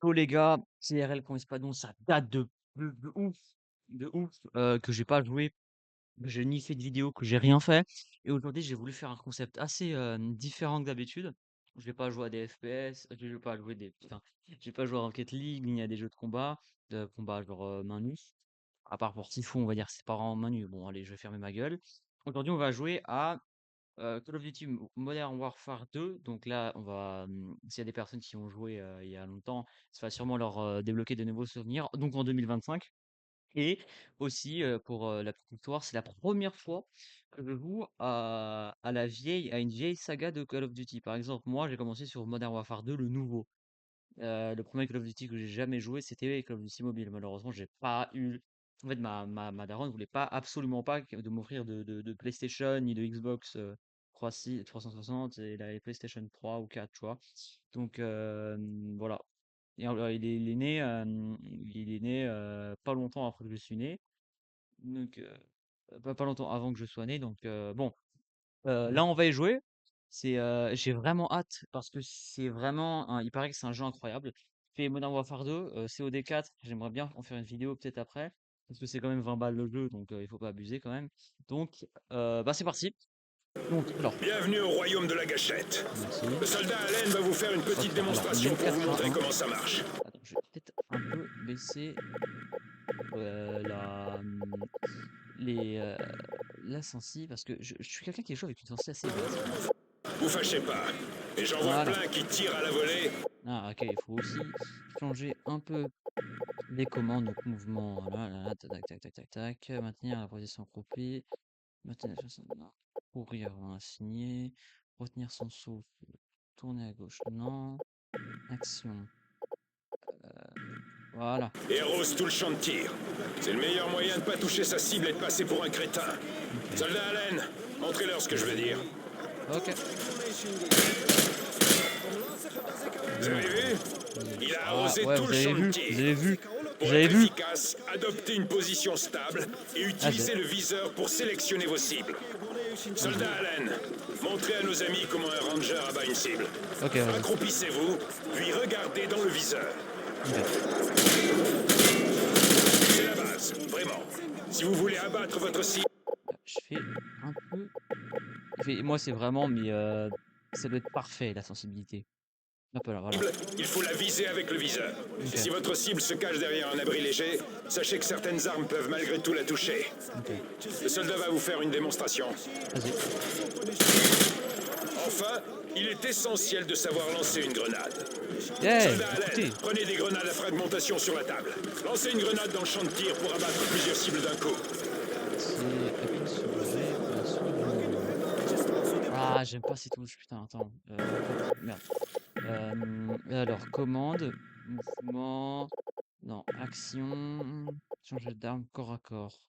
Oh les gars, CRL Camp Espadon, ça date de ouf, que j'ai pas joué, que j'ai ni fait de vidéo, que j'ai rien fait. Et aujourd'hui, j'ai voulu faire un concept assez différent que d'habitude. Je vais pas jouer à des FPS, je vais pas jouer des, putain, je vais pas jouer à Rocket League ni à des jeux de combat genre main nue. À part pour Tifu, on va dire que c'est pas vraiment main nue. Bon, allez, je vais fermer ma gueule. Aujourd'hui, on va jouer à Call of Duty Modern Warfare 2. Donc là, s'il y a des personnes qui ont joué il y a longtemps, ça va sûrement leur débloquer de nouveaux souvenirs. Donc en 2025. Et aussi, pour la petite histoire, c'est la première fois que je joue à une vieille saga de Call of Duty. Par exemple, moi, j'ai commencé sur Modern Warfare 2, le nouveau. Le premier Call of Duty que j'ai jamais joué, c'était Call of Duty Mobile. Malheureusement, j'ai pas eu. En fait, ma daronne voulait pas, absolument pas de m'offrir de PlayStation ni de Xbox 360 et la PlayStation 3 ou 4, tu vois. Donc, voilà. Et alors, il est né pas longtemps après que je suis né. Donc, pas longtemps avant que je sois né. Donc, bon. Là, on va y jouer. J'ai vraiment hâte parce que c'est vraiment, il paraît que c'est un jeu incroyable. Fait Modern Warfare 2, COD 4, j'aimerais bien en faire une vidéo peut-être après, parce que c'est quand même 20 balles le jeu, donc il faut pas abuser quand même. Donc, bah c'est parti. Donc, alors, Bienvenue au royaume de la gâchette. merci. Le soldat Allen va vous faire une petite Hop, alors, il y a démonstration une pour vous montrer 4-1-1. comment ça marche. Attends, je vais peut-être un peu baisser la, les, la sensi, parce que je suis quelqu'un qui joue avec une sensi assez basse quand même. Vous fâchez pas. Et j'en vois Voilà. plein qui tirent à la volée. Ah, ok, il faut aussi changer un peu les commandes, donc mouvement, voilà, là, là, tac, tac, tac, tac, tac, maintenir la position accroupie, maintenir la position, non, courir, on a signé, retenir son souffle, tourner à gauche, non, action, voilà, Et arrose tout le champ de tir. C'est le meilleur moyen de pas toucher sa cible et de passer pour un crétin. ok, Soldat Allen, montrez-leur ce que je veux dire. ok, Vous avez non, vu? vas-y, Il a ah, arrosé ouais, tout le champ de tir. Pour vous être avez vu, efficace, adoptez une position stable et ah, utilisez le viseur pour sélectionner vos cibles. vas-y, Soldat Allen, montrez à nos amis comment un ranger abat une cible. ok, vas-y, Accroupissez-vous, puis regardez dans le viseur. ok, C'est la base, vraiment. Si vous voulez abattre votre cible, je fais un peu, moi c'est vraiment, mais ça doit être parfait la sensibilité, hop là, voilà, il faut la viser avec le viseur. Et ok, si votre cible se cache derrière un abri léger, sachez que certaines armes peuvent malgré tout la toucher. ok, Le soldat va vous faire une démonstration. vas-y, Enfin, il est essentiel de savoir lancer une grenade. yeah, Soldat Allen, écoutez, prenez des grenades à fragmentation sur la table. Lancez une grenade dans le champ de tir pour abattre plusieurs cibles d'un coup. c'est appuyer sur G pour la souris du mouvement. Ah, j'aime pas ces touches, putain, attends. Merde. Alors, commande, mouvement, non, action, changer d'arme, corps à corps.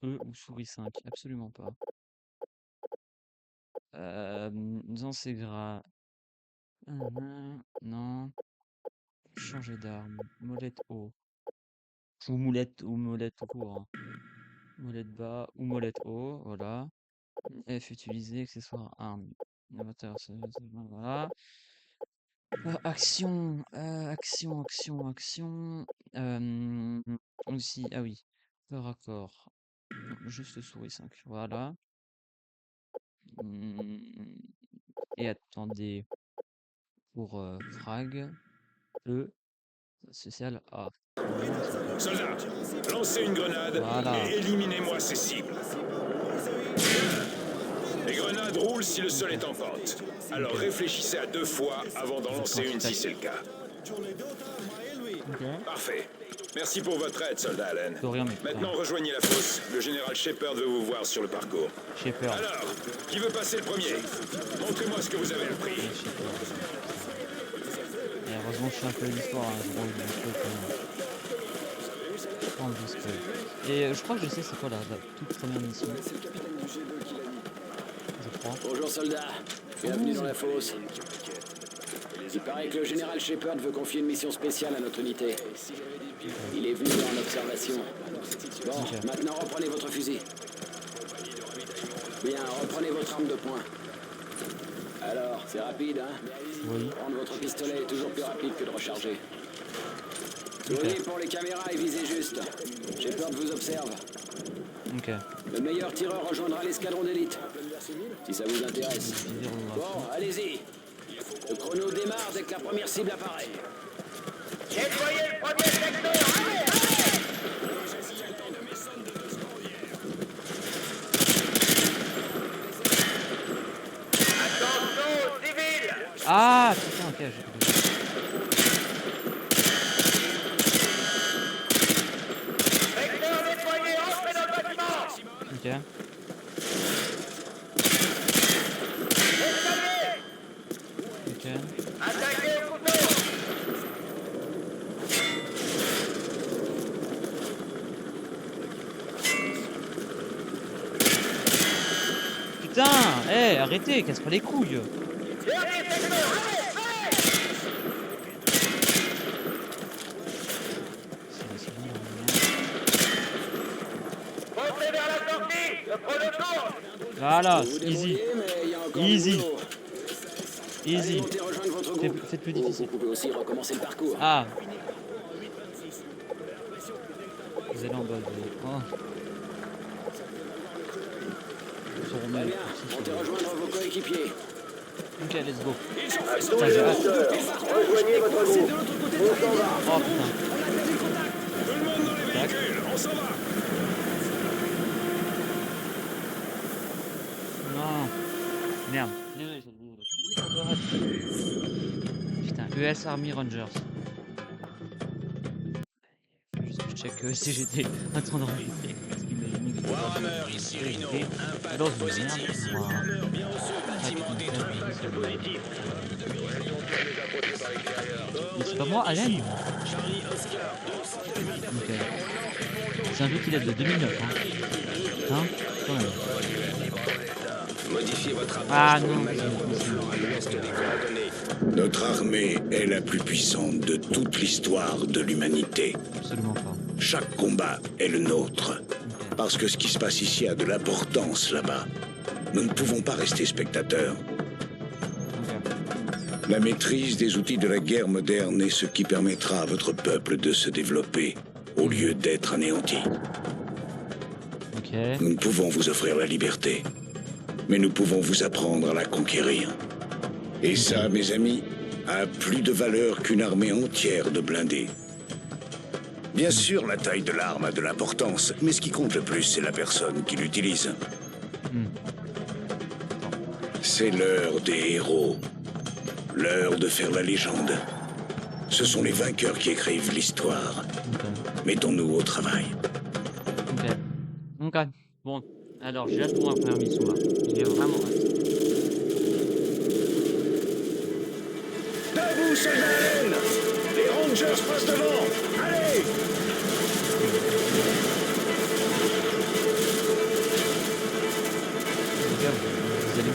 E ou souris 5, absolument pas. Non, c'est gras. Non, changer d'arme, molette haut. Ou molette tout court, hein. Molette bas ou molette haut, voilà. F utiliser, accessoire arme. Inventeur, voilà. Action. Aussi, ah oui, corps à corps. Non, juste souris 5, voilà. Hmm, Et attendez, pour frag, E, social A. Voilà, c'est bon. Soldat, lancez une grenade Voilà. et éliminez-moi ces cibles. Les grenades roulent si le sol est en pente. Alors Ok. réfléchissez à deux fois avant d'en Vu lancer quand une si tac. c'est le cas. Ok. Parfait. Merci pour votre aide, soldat Allen. De rien, mec. Maintenant, rejoignez la fosse. Le général Shepard veut vous voir sur le parcours. Shepard. Alors, qui veut passer le premier? Montrez-moi ce que vous avez appris. Ouais, Shepard. Et heureusement que je suis un peu l'histoire, hein, j'ai pas envie de vous spoil quand même. J'ai pas envie de vous spoil. Et je crois que je sais c'est quoi la toute première mission, je crois. Bonjour soldats, bienvenue dans Ouh. la fosse. Il paraît que le général Shepard veut confier une mission spéciale à notre unité. Il est venu en observation. Bon, Ok. maintenant reprenez votre fusil. Bien, reprenez votre arme de poing. Alors, c'est rapide, hein? Oui. Prendre votre pistolet est toujours plus rapide que de recharger. Souriez pour les caméras et visez juste. Shepard vous observe. OK. Le meilleur tireur rejoindra l'escadron d'élite. Si ça vous intéresse. Bon, allez-y. Le chrono démarre dès que la première cible apparaît. Nettoyez le premier secteur. Allez, allez! Attention, civils! Ah putain, OK, j'ai compris. Secteur nettoyé, entrez dans le bâtiment! OK. Escalier! OK. Attaquez au couteau! Putain! Arrêtez, casse pas les couilles! Dernier secteur, allez, allez! C'est bon, Montez vers la sortie! Le chrono tourne! voilà, Vous vous easy, débrouillez, mais il y a encore Easy. du boulot. Allez, easy. montez rejoindre votre groupe. Faites plus Vous difficile. pouvez aussi recommencer le parcours. Ah! Vous allez en bas, oh. Se Très remet. bien, montez rejoindre vos coéquipiers. OK, let's go. Tous les acteurs, rejoignez votre groupe. On s'en va. Oh putain. Tout le monde dans les Tac. véhicules, on s'en va. Non. Merde. Putain, US Army Rangers. Faut juste que je check si j'étais en train d'enregistrer. Parce qu'imagine que Warhammer, ici Rhino. Impact dans une positif. merde. Warhammer, bien reçu. Bâtiment détruit. Mais c'est pas moi, Allen? Charlie Oscar. Ok. C'est un jeu qui date de 2009, hein. Quand même. Modifiez votre approche Ah pour non, une meilleure compréhension à l'ouest des coordonnées. Notre armée est la plus puissante de toute l'histoire de l'humanité. absolument pas. Chaque combat est le nôtre. Parce que ce qui se passe ici a de l'importance là-bas. Nous ne pouvons pas rester spectateurs. Ok. La maîtrise des outils de la guerre moderne est ce qui permettra à votre peuple de se développer, au lieu d'être anéanti. Ok. Nous ne pouvons vous offrir la liberté, mais nous pouvons vous apprendre à la conquérir. Et ça, mes amis, a plus de valeur qu'une armée entière de blindés. Bien sûr, la taille de l'arme a de l'importance, mais ce qui compte le plus, c'est la personne qui l'utilise. Hmm. C'est l'heure des héros. L'heure de faire la légende. Ce sont les vainqueurs qui écrivent l'histoire. Ok. Mettons-nous au travail. Ok. Ok. Bon, alors j'ai hâte pour ma première mission là. J'ai vraiment hâte. Debout, soldats Allen. Les Rangers passent devant. Allez. Les gars, vous allez où?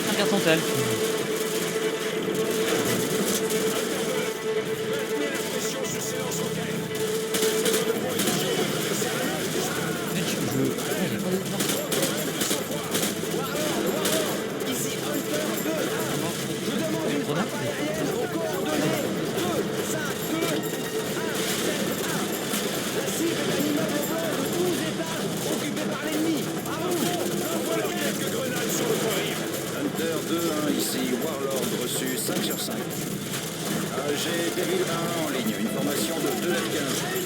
Un garçon tel. Mais j'ai pas de... Hunter 2-1 ici, Warlord reçu 5 sur 5. J'ai Devil 1 en ligne, une formation de 2 F 15.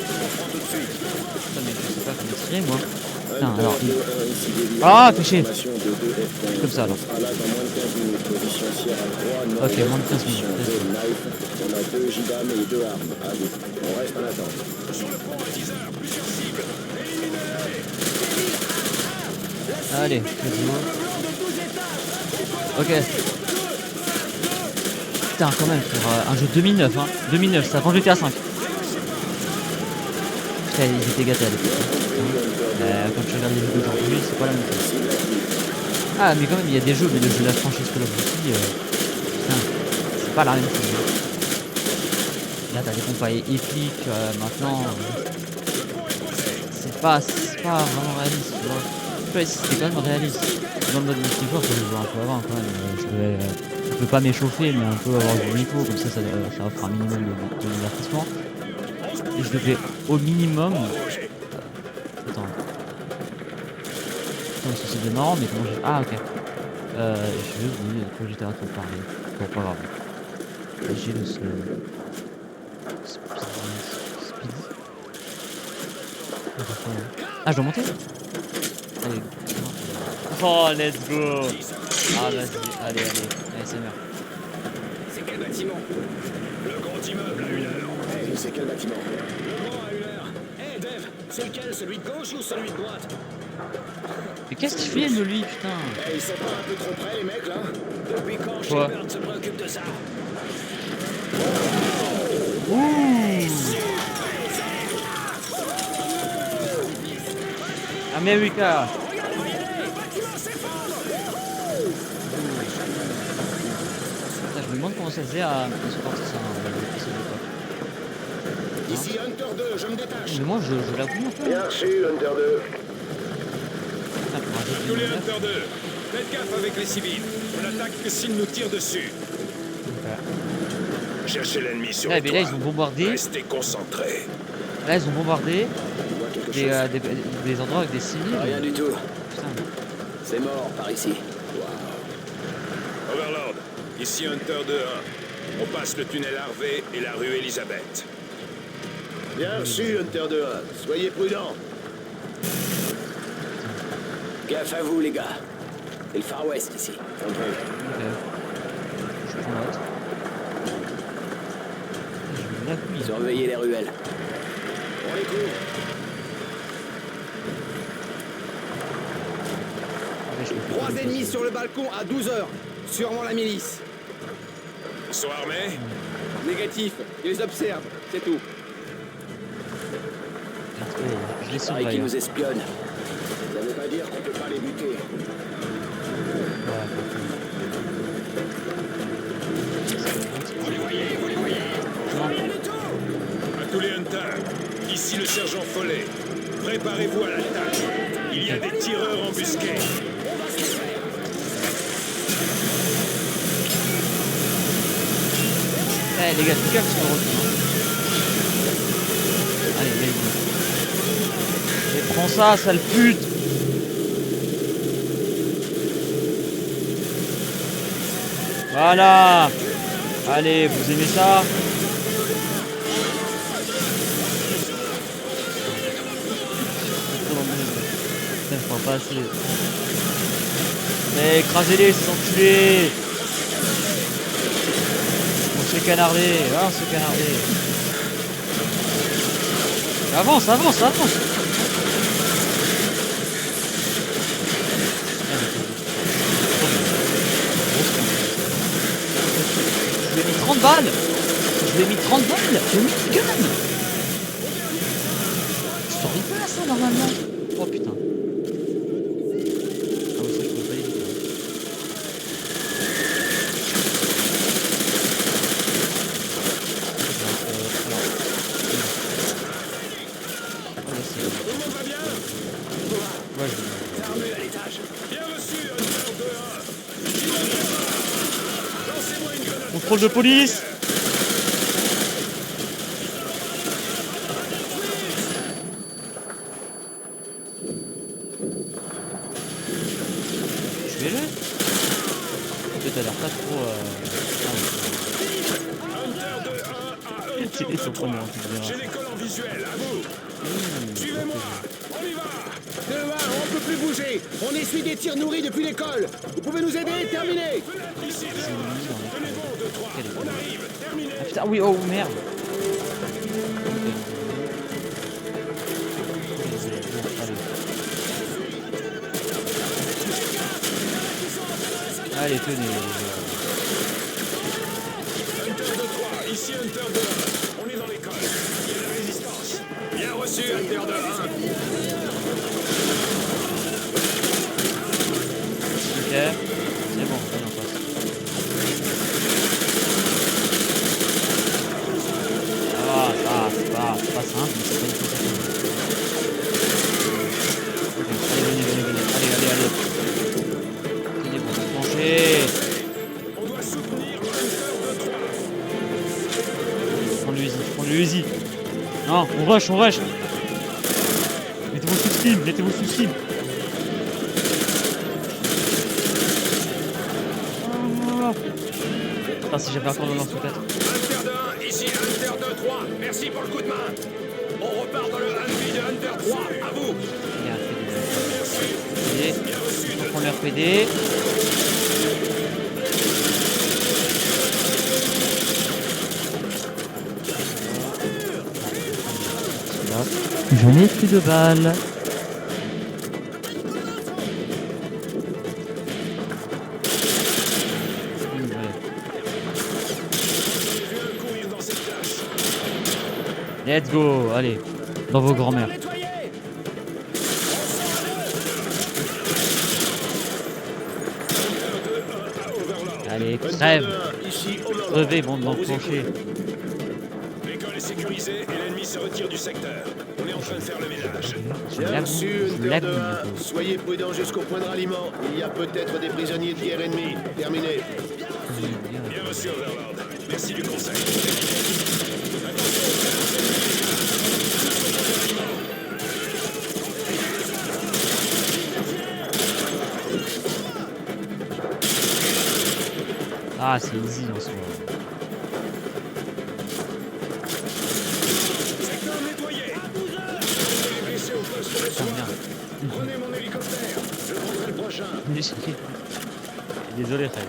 On prend tout de suite. Putain, mais je sais pas comment tirer moi. Putain, Hunter alors... 2-1 ici, Devil Ah, 1, fais chier. formation de 2 F 15. Comme ça, alors. On sera là dans moins de 15 minutes. Position Sierra 3, nord Ok, moins de 15 minutes. Position Zone Knife. On a 2 JDAM et 2 armes. Allez, on reste en attente. Sur le pont à 10 heures, plusieurs cibles. Éliminez-les. Allez, vas-y. Ok. Putain, quand même, pour un jeu de 2009, hein. 2009, c'est avant GTA 5. Putain, ils étaient gâtés à l'époque. Hein. Quand tu regardes les vidéos aujourd'hui, c'est pas la même chose. Ah, mais quand même, il y a des jeux, mais le jeu de la franchise Call of Duty, putain, c'est pas la même chose. Là, t'as des combats épiques, maintenant. C'est pas vraiment réaliste, tu vois. vois, ici, c'était quand même réaliste. Dans le mode multijoueur, faut le jouer un peu avant quand même. Je peux pas m'échauffer, mais un peu avoir du niveau, comme ça offre un minimum de divertissement. Et je devais au minimum. Attends. Attends, ça c'est marrant, mais comment j'ai. Ah, ok. Je vais oublier de quoi j'étais en train de parler. Bon, pas grave. J'ai le seul. Speed. Ah, je dois monter? Allez. Oh, let's go! Ah, vas-y, allez, ça meurt. C'est quel bâtiment? Le grand immeuble à 1 heure. Hey, c'est quel bâtiment? Le grand à 1 heure. Hé, Dave, c'est lequel? Celui de gauche ou celui de droite? Mais qu'est-ce qu'il filme lui, putain? Hey, ils sont pas un peu trop près, les mecs, là? Depuis quand Quoi? Shepard se préoccupe de ça? America! Putain, je me demande comment ça faisait à supporter ça, l'épisode de Ici Hunter 2, je me détache. mais moi, je l'avoue un peu. Bien reçu, Hunter 2. Putain, pour un jeu de Tous les 2009. Hunter 2, faites gaffe avec les civils. On attaque que s'ils nous tirent dessus. Cherchez l'ennemi sur Ouais, le mais là, toit. ils ont bombardé. Restez concentrés. Là, ils ont bombardé On voit quelque chose. des endroits avec des civils. Rien du tout. Putain. C'est mort par ici. Overlord, ici Hunter 2-1. On passe le tunnel Harvey et la rue Elizabeth. Bien reçu, Hunter 2-1. Soyez prudents. Gaffe à vous, les gars. C'est le Far West ici. Ok. Je prends note. Je l'appuie. Surveillez les ruelles. On les couvre. Trois ennemis sur le balcon à 12h. Sûrement la milice. Ils sont armés? Négatif. Ils les observent. C'est tout. Je les Pareil surveille. qu'ils Hein. nous espionnent. Ça veut pas dire qu'on peut pas les buter. À tous les Hunters, ici le sergent Follet. Préparez-vous à l'attaque. Il y a des tireurs embusqués. Eh les gars, tout calme sur le retour. Allez, vas-y. Et prends ça, sale pute! Voilà! Allez, vous aimez ça? Putain, je parle pas assez. Mais écrasez-les, ces enculés! On se fait canarder, ah, on se fait canarder. Avance, avance, avance! Je lui ai mis 30 balles! Je lui ai mis 30 balles! Je lui ai mis une gun! Ça arrive pas ça normalement! Oh putain! Ah mais ça je peux pas l'éviter. Tout le monde va bien? Ouais, je... Armés à l'étage. Bien reçu, Hunter 2-1. Lancez-moi une grenade. Contrôle de police! Je vais le. Peut-être t'as l'air pas trop. Hunter 2-1 à Hunter Ils sont 2-3. premiers, tu verras. J'ai des collants visuels, à vous. Suivez-moi. On y va. 2-1, on peut plus bouger. On essuie des tirs nourris depuis l'école. Vous pouvez nous aider? Terminé. Ici 2-1. Tenez bon, 2-3. On arrive. Terminé. Ah putain, oui, oh merde! Allez, tenez. Hunter 2-3. Ici Hunter 2-1. On est dans l'école. Il y a de la résistance. Bien reçu, Hunter 2-1. Ok, c'est bon, allez, on passe. C'est pas simple, mais c'est pas une chose. Ok, allez, venez, venez, venez. Allez, le Uzi. Non, on rush, on rush. Mettez-vous sous cible, mettez-vous sous cible. Ah, si j'avais encore le lance-tête. Hunter de 1, ici Hunter de 3. Merci pour le coup de main. On repart dans le Humvee de Hunter 3. À vous. Et on prend le RPD. J'en ai plus de balles. Let's go, allez, dans vos grands-mères. Allez, crève. Crevez, bande d'enclenchés. L'école est sécurisée et l'ennemi se retire du secteur. On est en train de faire le ménage. Bien reçu, Hunter 2-1. Soyez prudents jusqu'au point de ralliement. Il y a peut-être des prisonniers de guerre ennemis. Terminé. Bien reçu, Overlord. Merci du conseil. Ah, c'est easy en soi. Secteur nettoyé. Les blessés au poste de Putain, soin. merde. Prenez mon hélicoptère. Je prendrai le prochain. Désolé, Fred.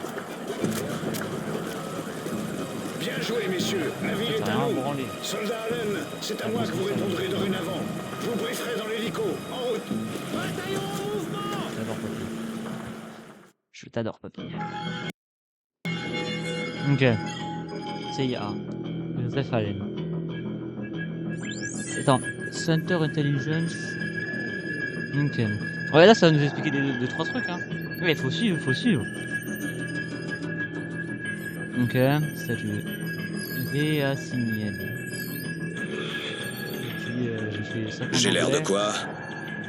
Bien joué, messieurs. La ville est T'as à rien nous. branlé. Soldat Allen, c'est à moi que vous répondrez dorénavant. Je vous brieferai dans l'hélico. En route. J'adore papy. Je t'adore papy. Ok. CIA. Joseph Allen. Attends. Center Intelligence. Ok. Ouais, là, ça va nous expliquer deux, trois trucs, hein. Ouais, faut suivre, faut suivre. Ok. Salut. Réassigner. J'ai fait ça. J'ai l'air de quoi?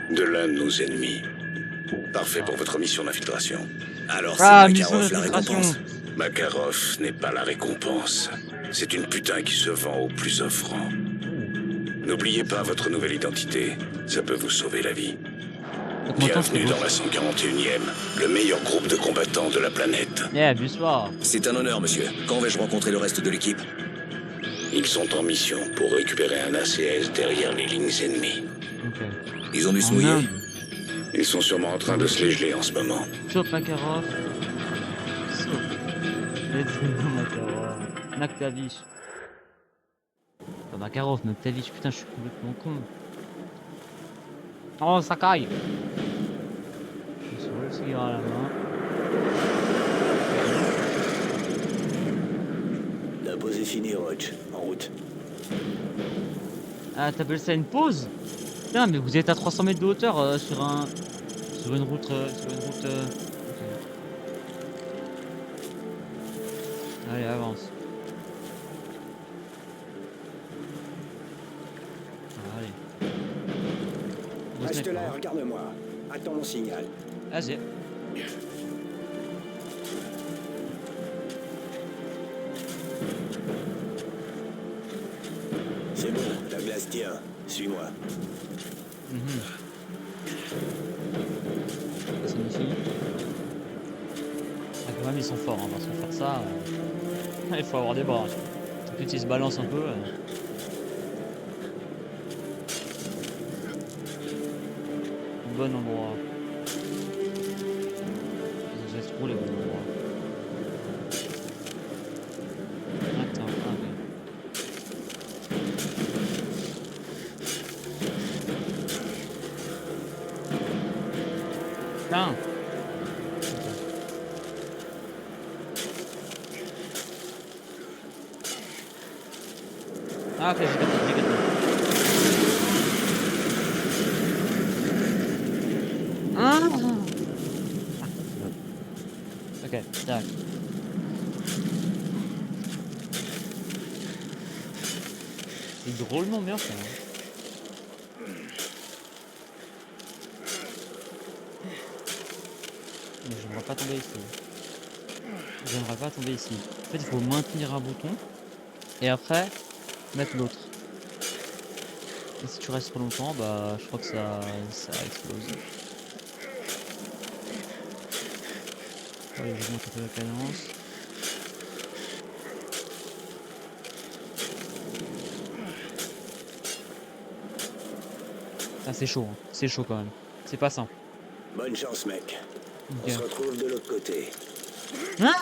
De l'un de nos ennemis. Parfait pour votre mission d'infiltration. Alors c'est Ah, mission Makarov la d'infiltration. récompense. Makarov n'est pas la récompense. C'est une putain qui se vend au plus offrant. N'oubliez pas votre nouvelle identité. Ça peut vous sauver la vie. Bienvenue dans la 141e, le meilleur groupe de combattants de la planète. Yeah, bonsoir. C'est un honneur, monsieur. Quand vais-je rencontrer le reste de l'équipe? Ils sont en mission pour récupérer un ACS derrière les lignes ennemies. Ok. Ils ont dû se En mouiller. Inde. Ils sont sûrement en train de se les geler en ce moment. Sauf Makarov. Sauf. Let's go, Makarov. Naktavish. Pas Makarov, Naktavish. Putain, je suis complètement con. Oh, Sakai. Je suis le cigare à la main. La pause est finie, Roach. En route. Ah, t'appelles ça une pause? Putain, mais vous êtes à 300 mètres de hauteur sur une route. Ok. Allez, avance. Allez. On va se Reste mettre, là, hein. regarde-moi. Attends mon signal. Vas-y. C'est bon, la glace tient. Suis-moi. Ça signifie. Ah, quand même, ils sont forts, hein, parce que faire ça, il faut avoir des bras. Tout ils se balancent un peu. Bon endroit. J'ai trop les bons endroits. Attends, ah oui. Putain. Ah ok, j'ai capté. Ah. Ok, tac. C'est drôlement bien ça. Hein. Mais j'aimerais pas tomber ici. J'aimerais pas tomber ici. En fait, il faut maintenir un bouton. Et après, mettre l'autre. Et si tu restes trop longtemps, bah je crois que ça explose. Allez, j'augmente un peu la cadence. Ah, c'est chaud, hein. C'est chaud quand même. C'est pas simple. Bonne chance, mec. On Ok. se retrouve de l'autre côté. Hein?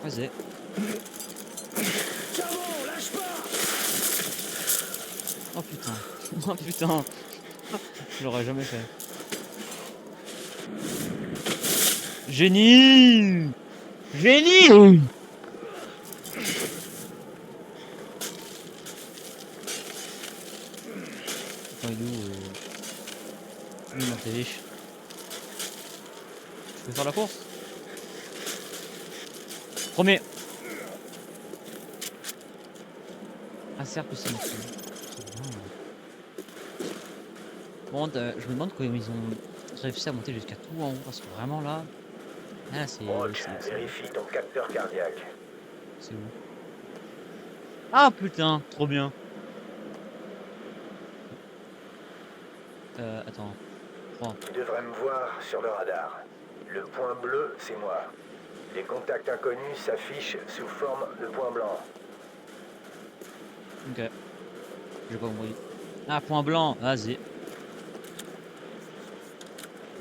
Vas-y. Lâche pas! Oh putain. Oh putain. Je l'aurais jamais fait. Génie! Génie! Attends, il est où il est monté riche. Je peux faire la course? Premier! Ah certes c'est bon. Bon, je me demande comment ils ont réussi à monter jusqu'à tout en haut parce que vraiment là c'est Vérifie ton capteur cardiaque. c'est où? Ah putain, trop bien. Attends. 3. Tu devrais me voir sur le radar. Le point bleu, c'est moi. Les contacts inconnus s'affichent sous forme de point blanc. Ok. J'ai pas compris. Ah, point blanc, vas-y.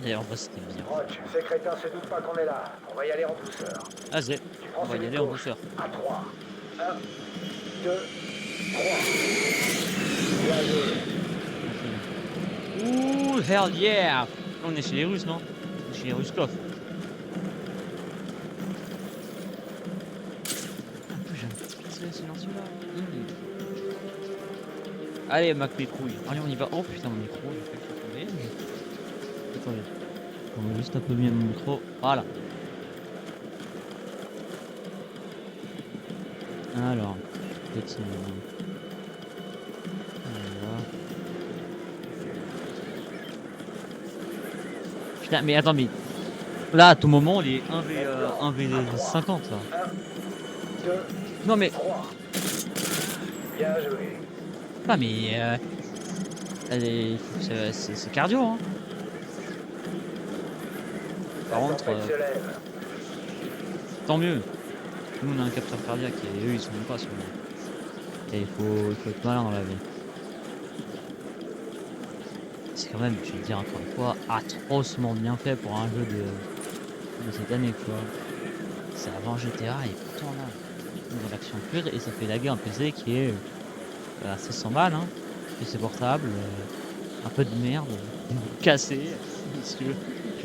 Et en vrai c'était bien. Roach, ces crétins se doutent pas qu'on est là. On va y aller en douceur. Vas-y, Tu on prends va y celui aller de en gauche. douceur. À 3. 1, 2, 3. Bien joué. Ouh, hell yeah! On est chez les Russes, non? On est chez les Ruskov. Un peu, j'ai un petit pistolet silencieux là. Allez, ma pétrouille. Allez, on y va. Oh putain, mon micro, j'ai fait tomber. Attendez. On va juste un peu mieux mon micro. Voilà. Alors, petit. Voilà. Putain, mais attends, mais là, à tout moment, il est 1v50 là. 1, 2, Non, mais. 3. Bien joué. Ah, mais. C'est cardio, hein. Par La contre, tempête se lève. tant mieux. Nous, on a un capteur cardiaque et eux, ils sont même pas sur nous. Et il faut être malin dans la vie. C'est quand même, je vais le dire encore une fois, atrocement bien fait pour un jeu de cette année, quoi. C'est avant GTA et pourtant là, une rédaction pure et ça fait laguer un PC qui est à 600 balles, hein. PC portable, un peu de merde, cassé. Parce que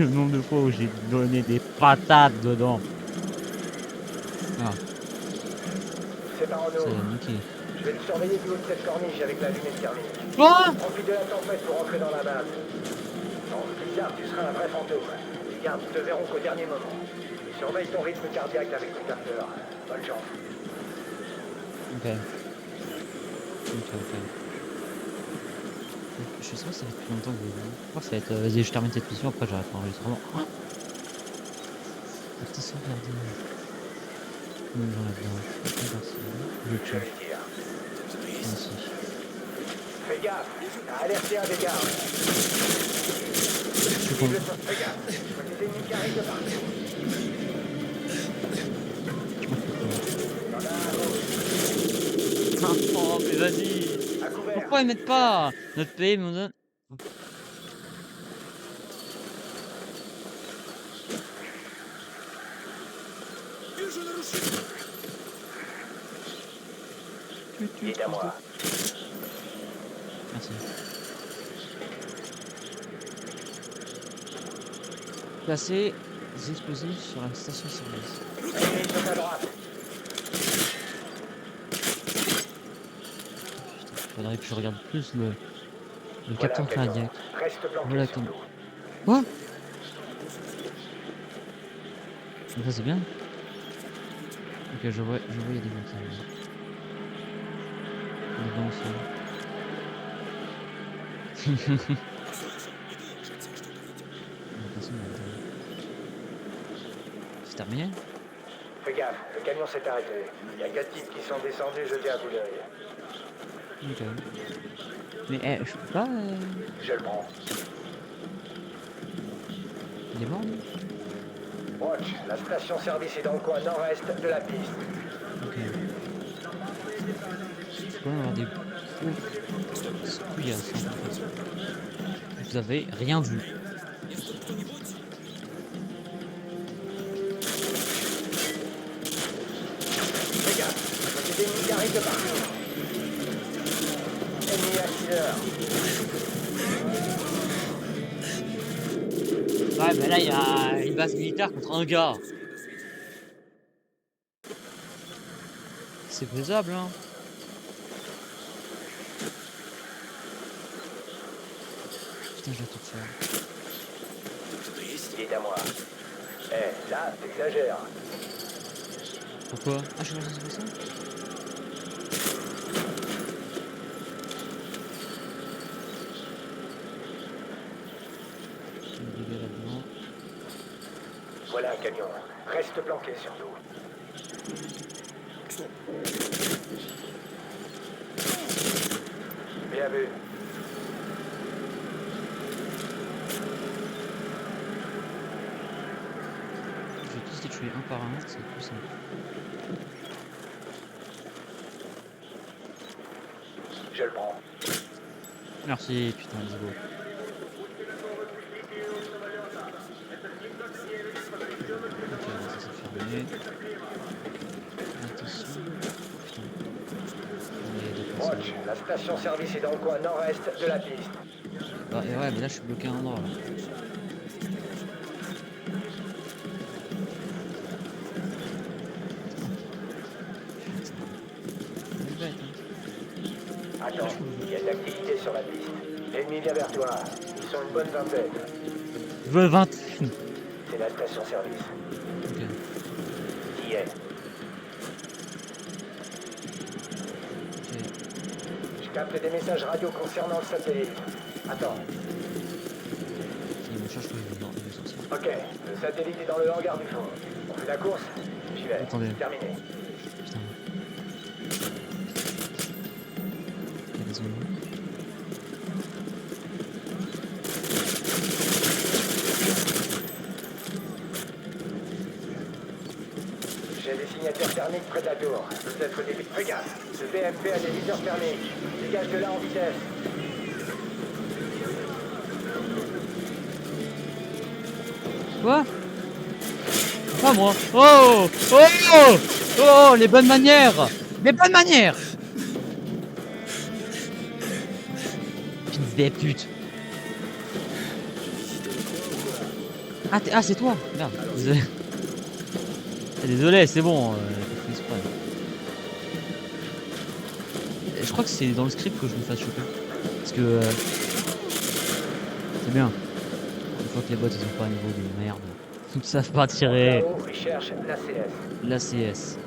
le nombre de fois où j'ai donné des patates dedans. Ah, C'est pas c'est Renault. niqué. Je vais te surveiller du haut de cette corniche avec la lunette thermique. Quoi? Profite de la tempête pour rentrer dans la base. Non, plus tard, tu seras un vrai fantôme. Les gardes te verront qu'au dernier moment. Surveille ton rythme cardiaque avec ton capteur. Bonne chance. Ok. Ok. Je sais pas si ça fait plus longtemps que vous. Je crois que ça va être. Vas-y, je termine cette mission, après j'arrête l'enregistrement. Ah, petit sauvegarder. Même dans là-dedans. Merci. Je Je check. vais dire. Merci. Fais gaffe. T'as alerté un des gardes. Je suis con. Fais gaffe. Je vois des ennemis qui arrivent de partout. Ah, oh, mais vas-y. À couvert. Pourquoi ils mettent pas notre pays, mon donne. Dites à moi. Merci. Placer des explosifs sur la station service. Ennemis sur ta droite. Faudrait que je regarde plus le capteur Voilà, cardiaque. reste planqué Voilà surtout. comme. Quoi? Ça c'est bien. Ok, je vois, il y a des gens qui arrivent. Devant aussi. Personne n'a le temps. C'est terminé? Fais gaffe, le camion s'est arrêté. Il y a 4 types qui sont descendus jeter un coup d'œil. Ok. Mais je peux pas. Je le prends. Il est mort, lui? Watch, la station-service est dans le coin nord-est de la piste. Ok. Il faut avoir des gros couillasses, hein, en fait. Vous avez rien vu. Fais gaffe, c'est des ennemis qui arrivent de partout. Ennemi à 6 heures. Ouais, mais là, il y a une base militaire contre un gars. C'est faisable, hein. Putain, je vais tout faire. Il est à moi. Là, t'exagères. Pourquoi? Ah, je suis pas censé faire ça? Des dégâts là-dedans. Voilà un camion. Reste planqué surtout. Bien vu. Je vais tous les tuer un par un, c'est plus simple. Je le prends. Merci, putain, let's go. Ok, là, ça c'est fermé. Attention. Putain. Il y a des personnes. Watch, la station-service est dans le coin nord-est de la piste. Bah, et ouais, mais là je suis bloqué à un endroit là. Elle est bête, hein. Attends, il y a de l'activité sur la piste. L'ennemi vient vers toi. Ils sont une bonne vingtaine. 20. C'est la station-service. Ok. Qui est? Ok. Je capte des messages radio concernant le satellite. Attends. Il me cherche que je vais sortir. Ok, le satellite est dans le hangar du fond. On fait la course? J'y vais. Attendez. Terminé. Putain. Il y a des ennemis. J'ai des signatures thermiques près de la tour. Peut-être des... Fais gaffe. Le BMP a des viseurs thermiques. Dégage de là en vitesse. Quoi? Pas moi. Oh! Oh! Oh! Les bonnes manières! Les bonnes manières! Fils des putes. Ah, c'est toi! Merde, désolé. Désolé, c'est bon. J'ai fait exprès. Je crois que c'est dans le script que je me fasse choper. Parce que... c'est bien. Une fois que les bots ils ont pas un niveau de merde. Ils savent pas tirer. Là-haut, ils cherchent l'ACS. L'ACS.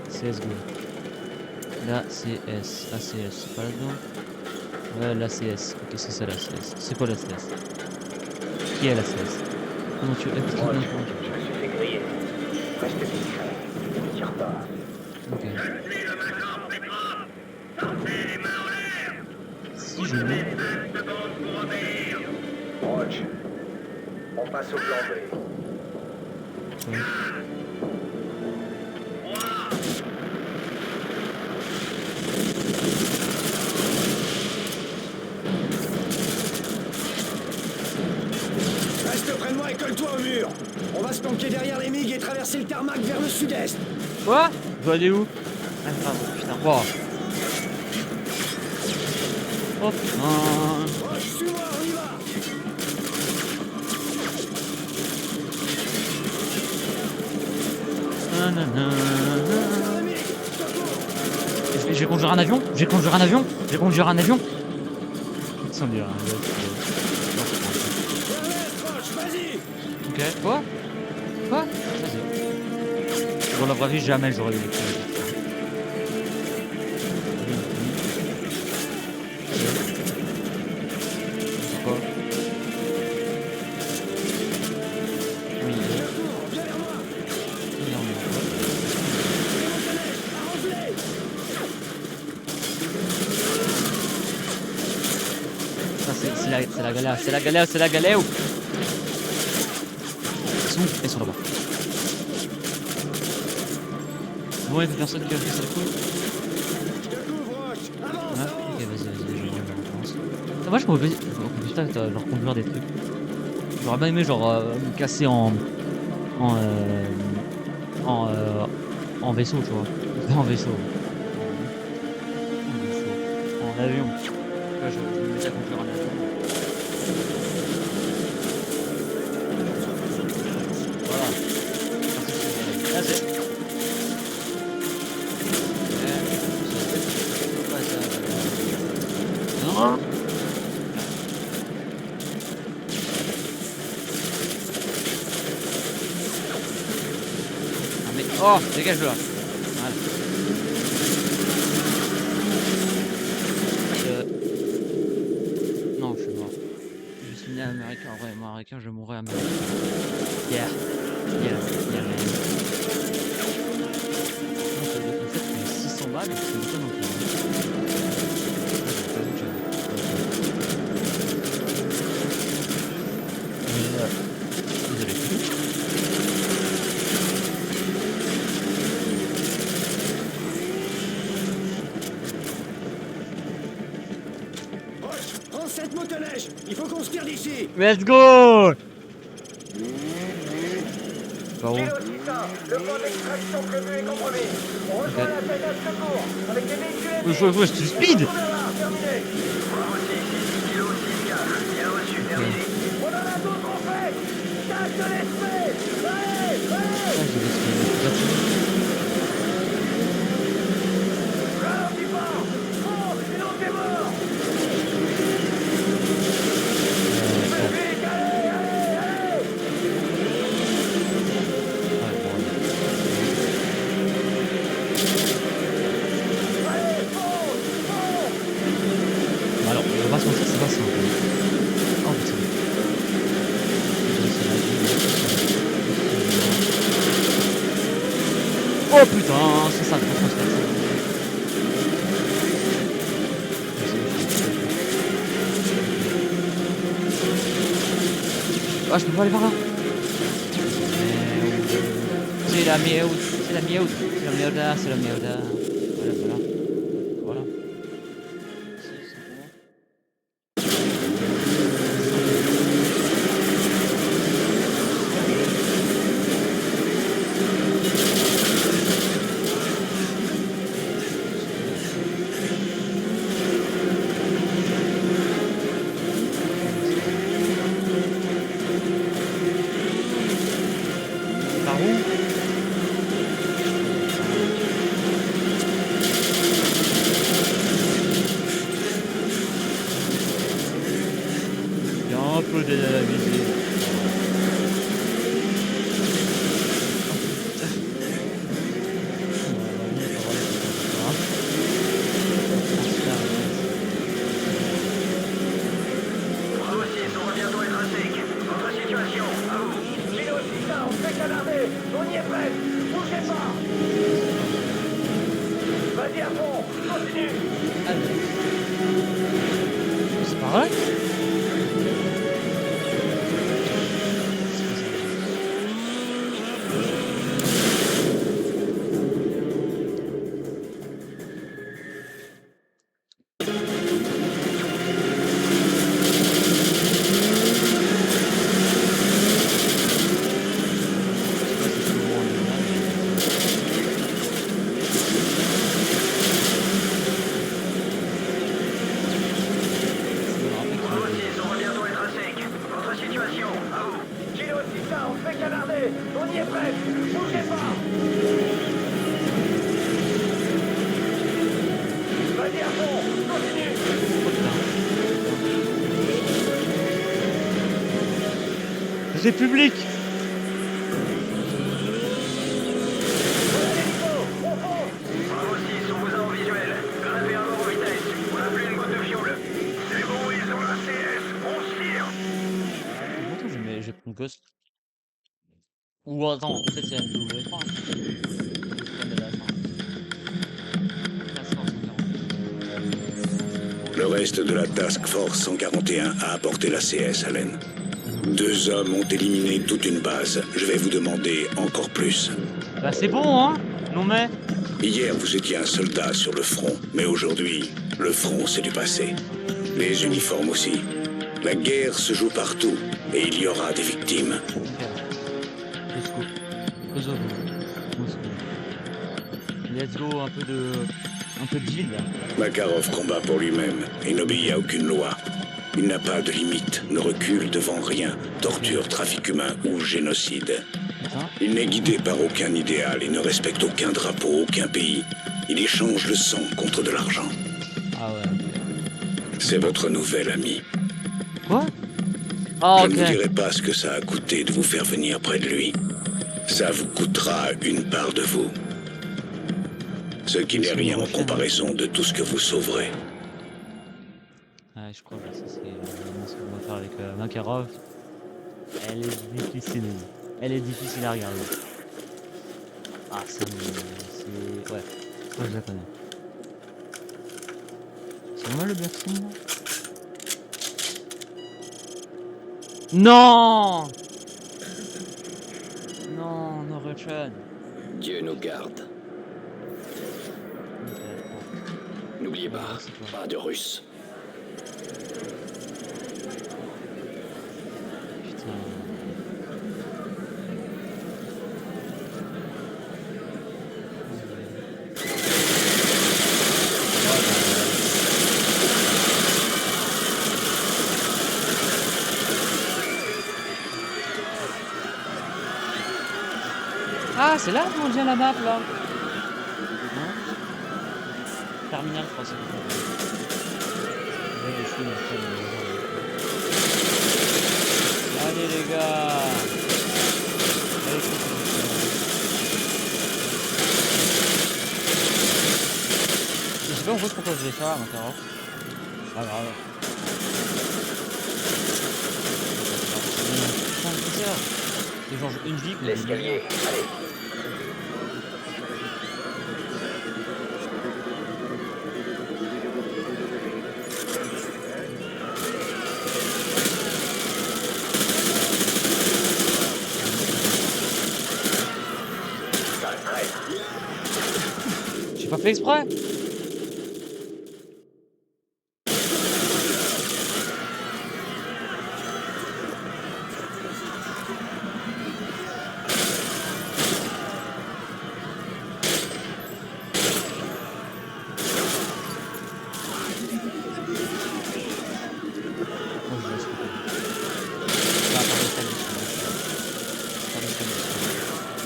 CSGO. L'ACS. ACS. C'est pas là-dedans? Ouais, l'ACS. Ok, c'est ça l'ACS. C'est quoi l'ACS? Qui est l'ACS? Comment tu... Je me suis fait griller. Reste discret. Ne tire pas. Ok. Si je veux... Roach. On passe au plan B. Ouais. Reste près de moi et colle-toi au mur. On va se planquer derrière les MiG et traverser le tarmac vers le sud-est. Quoi? Je dois aller où? Ah, pardon, putain. Wow. Oh putain. Roche, suis-moi, on y va. J'ai conduire un avion? J'ai conduire un avion? J'ai conduire un avion? Sans dire un avion. Roche, vas-y. Ok, quoi? Quoi? Vas-y. Dans la vraie vie, jamais j'aurais eu les clés. Quoi? Oui. Viens vers moi. c'est la galère, c'est la galère, c'est la galère. Ils sont là-bas. Bon, il y a personne qui a fait ça le coup. Ouais, ok, vas-y, je recommence. Moi, je pourrais putain, genre conduire des trucs. J'aurais bien aimé, genre, me casser en, euh, en vaisseau, tu vois. En vaisseau. En avion. Tu vois, je me mets à conduire en avion. Voilà. Là, c'est. Non. Ah mais oh, dégage de là. Voilà. Non, je suis mort. Je suis né américain, ouais, moi américain, je mourrai américain. Yeah. Yeah. En fait, c'est 600 balles, c'est une tonne en plus. Désolé. En cette motoneige, il faut qu'on se tire d'ici. Let's go! Par où? Kilo 600, le point d'extraction prévu est compromis. On rejoint la peine de secours avec des véhicules. Ouais, c'est speed! Terminé. Bravo 6, ici Kilo 6-4. Bien reçu, terminé. On en a d'autres en fait. Cache de l'esprit. Ralentis pas. Oh, sinon t'es mort. Vite, allez. Alors, on va se mentir, c'est pas simple. Oh putain. Oh putain, c'est ça, franchement, c'est ça. Ah, je peux pas aller par là. C'est la merde, c'est la merde, c'est la merde, c'est la merde. Voilà. Voilà. Par où? Il y a un peu de la visée. Bravo 6, on va bientôt être à sec. Votre situation, à vous. Kilo 600, on fait canarder. On y est prêt. Bougez pas. Vas-y à fond. Continue. C'est pas vrai? Bravo 6, on va bientôt être à sec. Votre situation, à vous. Kilo 600, on fait canarder. On y est prêt. Bougez pas. Vas-y à fond. Continue. République! Bravo 6, on vous a en visuel. Grimpez à vos vitesses. On n'a plus une goutte de fioul. C'est bon, ils ont la CS. On se tire. Attends, j'ai pris mon gosse. Ou attends, peut-être c'est MW3. Le reste de la Task Force 141 a apporté la CS, Allen. 2 hommes ont éliminé toute une base. Je vais vous demander encore plus. Bah c'est bon, hein? Non mais... Hier, vous étiez un soldat sur le front, mais aujourd'hui, le front, c'est du passé. Les uniformes aussi. La guerre se joue partout, et il y aura des victimes. Let's go. Kosovo. Let's go, un peu de deal là. Makarov combat pour lui-même et n'obéit à aucune loi. Il n'a pas de limite, ne recule devant rien, torture, trafic humain ou génocide. Putain. Il n'est guidé par aucun idéal et ne respecte aucun drapeau, aucun pays. Il échange le sang contre de l'argent. Ah ouais. C'est votre nouvel ami. Quoi? Ah Je ok. ne vous dirai pas ce que ça a coûté de vous faire venir près de lui. Ça vous coûtera une part de vous. Ce qui n'est rien en comparaison de tout ce que vous sauverez. Ouais, je crois que ça c'est ce qu'on va faire avec Makarov. Elle est difficile. Elle est difficile à regarder. Ah c'est... Ouais, ça je la connais. C'est moi le Bersin là? Non. Non, no Russian. Dieu nous garde. N'oubliez pas, pas de Russes. Putain. Ah, c'est là qu'on vient la map là. Non. Terminal, je crois. Allez les gars. Allez, je sais pas en gros pourquoi je vais faire maintenant. Pas grave. C'est genre une vie que L'escalier, allez. J'ai pas fait exprès.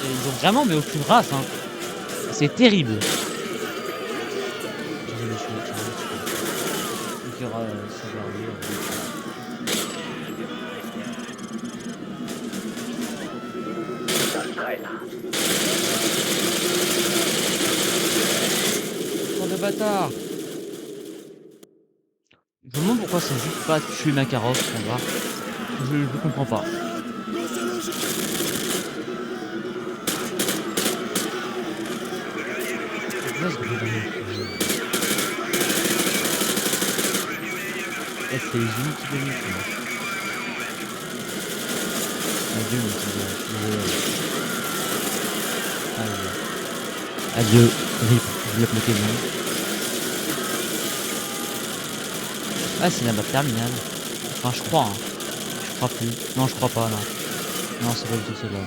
Ils ont vraiment mais aucune race hein. C'est terrible. Oh de bâtard. Je me demande pourquoi c'est juste pas tuer Makarov, on va. Je comprends pas. C'est les uniques qui gagnent. Adieu mon petit gars. Adieu. Rip. Je bloque le canon. Ah c'est la map terminale. Enfin je crois hein. Je crois plus. Non je crois pas non. Non c'est pas du tout celle-là.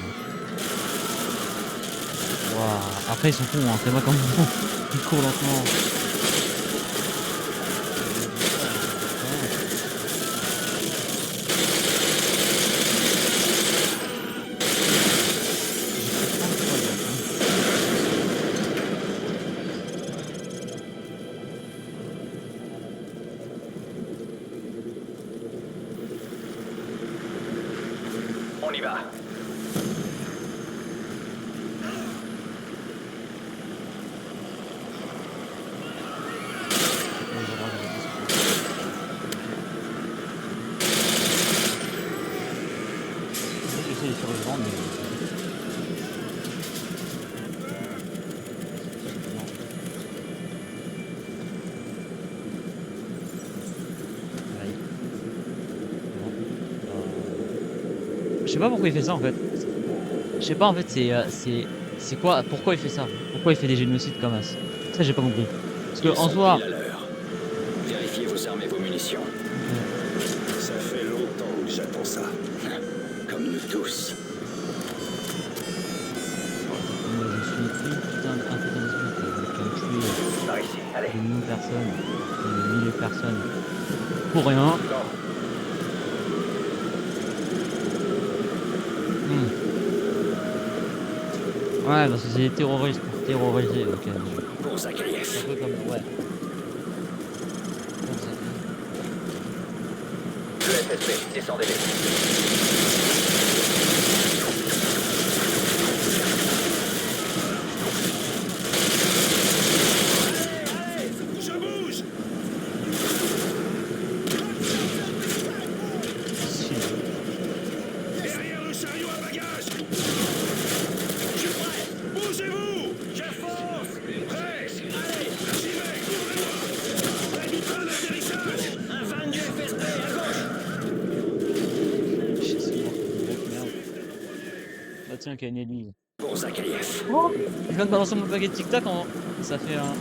Waouh. Après ils sont cons hein. Fais-moi comme vous. Ils courent lentement. On y va. J'essaie de sur le vent, mais... Je sais pas pourquoi il fait ça en fait. Je sais pas en fait c'est quoi, pourquoi il fait ça? Pourquoi il fait des génocides comme ça? Ça j'ai pas compris. Parce que Ils en sont soi, pile à l'heure. Vérifiez vos armes et vos munitions. Ça fait longtemps que j'attends ça. Comme nous tous. moi je suis une putain un peu dans qui ont tué Par ici, allez. des millions de personnes, des milliers de personnes pour rien. Hmm. Ouais, parce que c'est des terroristes pour terroriser, ok. Pour C'est un Zakhaïev. peu comme, ouais. Le FSB, descendez-les. Je bouge. Derrière le chariot à bagages. Je suis prêt. Bougez-vous. Je fonce. Prêt. Allez. J'y vais. Couvrez-moi. Près du train d'atterrissage. Un van du FSB à gauche. Merde. Bah tiens, Kennedy. Pour Zakhaïev. Oh, je viens de balancer mon paquet de tic-tac en... Ça fait un...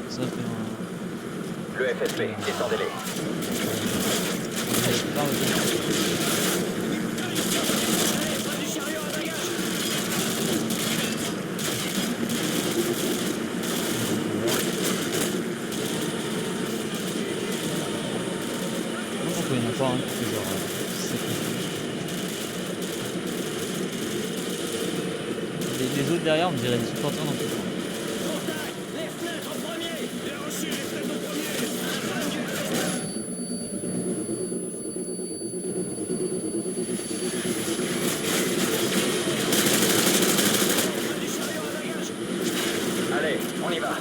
Ça fait un... Le FSB, descendez-les. Près du chariot à bagages. Pourquoi il y en a pas un qui fait genre... les autres derrière, on dirait des supporters dans tout le temps. Contact. Les fenêtres en premier. Bien reçu. Les fenêtres en premier. Allez, on y va.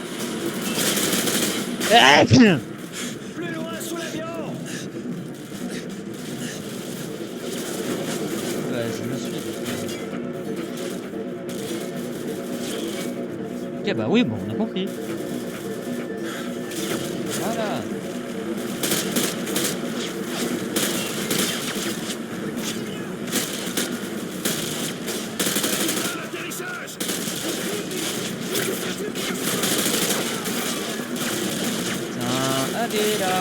Plus loin sous l'avion. Ouais, je me suis... Ok, bah oui, bon, on a compris. Voilà. L'atterrissage. Tiens, allez là.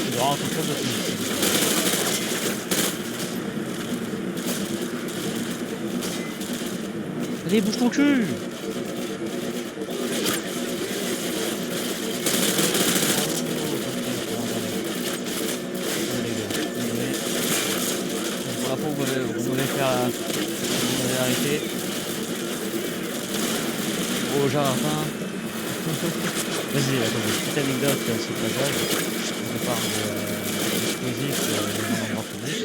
Il rentre comme ça. Allez, bouge ton cul! Pour la fois, vous m'avez fait vous m'avez arrêté. Au jardin. Vas-y, attends, une petite anecdote sur ce passage. Je parle d'explosifs dans un endroit public.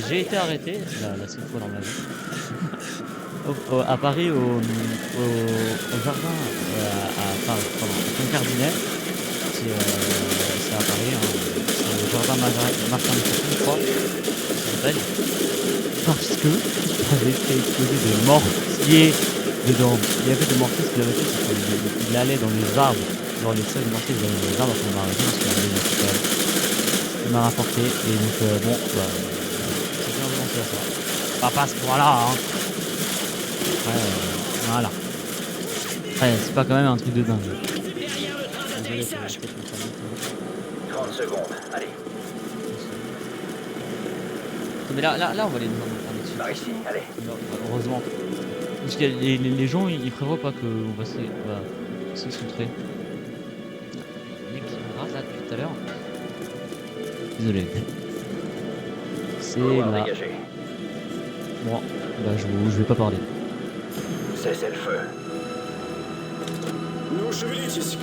J'ai été arrêté, la seule fois dans ma vie. À Paris, au jardin, à Saint-Cardinet, c'est à Paris, hein, c'est le jardin Martin Luther King, je crois, ça s'appelle, parce que avait fait exploser des mortiers dedans. Il y avait des mortiers, ce qu'il avait fait, c'est qu'il allait dans les arbres, dans les seuls mortiers dans les arbres, qu'on m'a arrêté parce qu'il y avait une hospital. Il m'a rapporté, et donc bon, bah, c'est bien de penser à ça. Pas à ce point-là, hein. Voilà. Ouais, c'est pas quand même un truc de dingue. Derrière le train d'atterrissage. 30 secondes, allez. Mais là, on va aller nous en dessus. Par ici, allez. Non, heureusement. Parce que les gens, ils prévoient pas qu'on va s'exfiltrer. Le mec qui me rase là depuis tout à l'heure. Désolé. C'est Couloir là. dégagé. Bon, bah je vais pas parler. Cessez le feu. Nos chevaliers ici.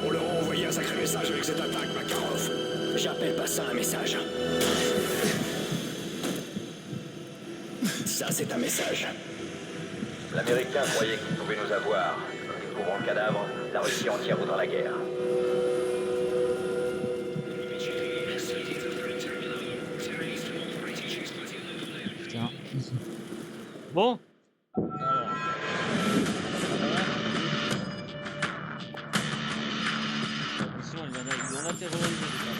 On leur a envoyé un sacré message avec cette attaque, Makarov. J'appelle pas ça un message. Ça, c'est un message. L'Américain croyait qu'il pouvait nous avoir. Nous trouvons le cadavre, la Russie entière voudra la guerre. Putain. Bon. on a terrorisé les personnes.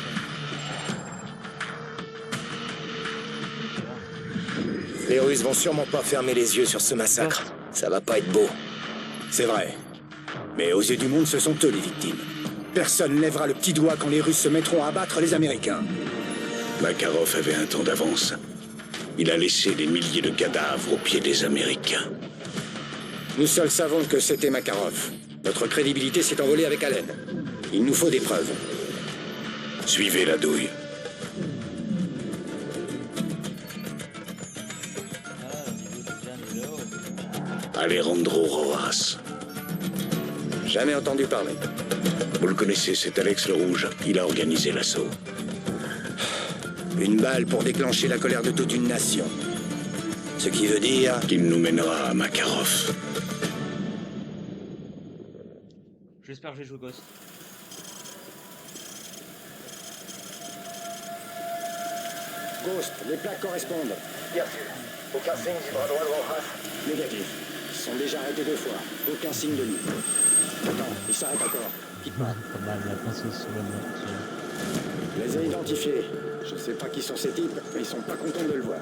Les Russes vont sûrement pas fermer les yeux sur ce massacre. Ça va pas être beau. C'est vrai. Mais aux yeux du monde, ce sont eux les victimes. Personne ne lèvera le petit doigt quand les Russes se mettront à abattre les Américains. Makarov avait un temps d'avance. Il a laissé des milliers de cadavres aux pieds des Américains. Nous seuls savons que c'était Makarov. Notre crédibilité s'est envolée avec Allen. Il nous faut des preuves. Suivez la douille. Alejandro Rojas. Jamais entendu parler. Vous le connaissez, c'est Alex le Rouge. Il a organisé l'assaut. Une balle pour déclencher la colère de toute une nation. Ce qui veut dire... Qu'il nous mènera à Makarov. J'espère que je vais jouer au Ghost. Ghost, les plaques correspondent. Bien sûr. Aucun signe du bras droit de Rojas. Négatif. Ils sont déjà arrêtés 2 fois. Aucun signe de lui. Attends, il s'arrête encore. Quitte pas. Pas mal, la princesse sous la main. Je les ai identifiés. Je sais pas qui sont ces types, mais ils sont pas contents de le voir.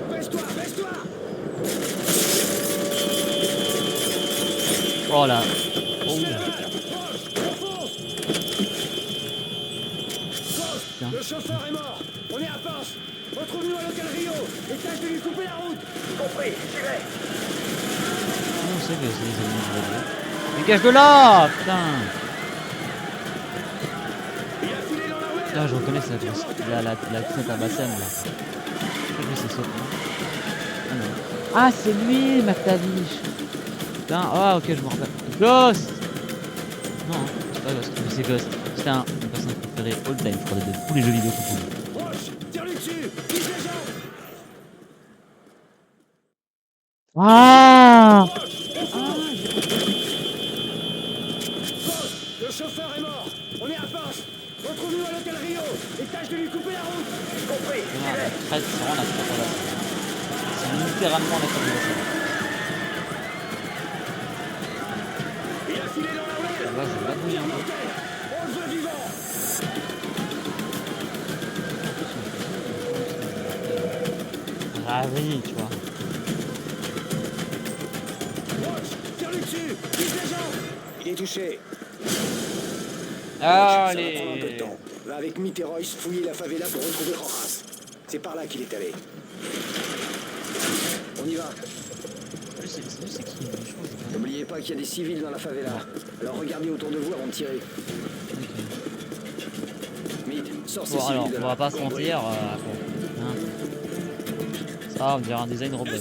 Baisse-toi, baisse-toi! Oh là. Le chauffeur est mort. On est à Pince. Retrouve-nous à l'hôtel Rio et tâche de lui couper la route. Compris, j'y vais. On sait que c'est les ennemis de la dégage de là, putain. Là, je reconnais ça. La tête à Bassem, là. Je sais ça. Ah, c'est lui, McTavish. Putain, ah, ok, je me rappelle. Ghost. Non, c'est pas Ghost, mais c'est Ghost. C'est un personnage préféré all time, je crois, de tous les jeux vidéo confondus. Tire-lui dessus. Vise les jambes. Ah. Le chauffeur est mort. On est à Pince. Retrouve-nous à l'hôtel Rio et tâche de lui couper la route. Compris, j'y vais. C'est vraiment la traite là. C'est littéralement la traite de la Il a filé dans la Ça ruelle. va, je vais bouger un peu. On le veut vivant. Ah oui, tu vois. Tire-lui dessus. Vise les jambes. Il est touché. Ça va prendre un peu de Allez. temps. Va avec Mitt et Royce fouiller la favela pour retrouver Rojas. C'est par là qu'il est allé. On y va. Je sais qui, je pense. N'oubliez pas qu'il y a des civils dans la favela. Alors regardez autour de vous avant de tirer. Mitt, sors ces Bon, civils alors, de on là. va pas se mentir. Hein. Ça, on dirait un design robot. Ouais.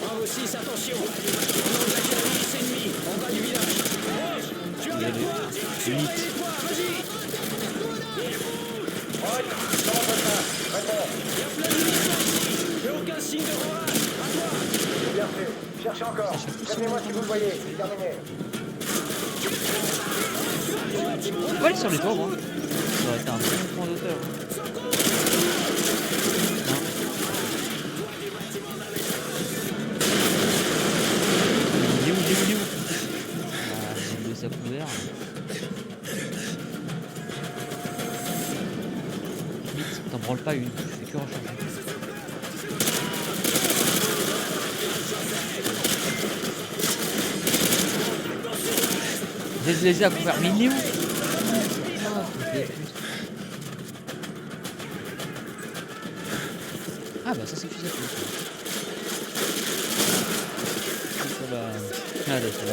Bravo 6, attention. On a la police ennemie en bas du village. Roche, tu as la toi. Surveille les toits, vas-y. Il y a plein de munitions ici. Mais aucun signe de Rojas. À toi. Bien sûr. Cherchez encore. Prévenez-moi si vous le voyez. C'est terminé. On va aller sur les toits, moi. Ça aurait été un bon point d'auteur. Il est où? J'ai laissé à couvert. Vite, t'en branles pas une. Je fais que recharger. Je les ai laissés à couvert. Mais il est où? Ah bah ça c'est fusil à pompe. Allez, ça va.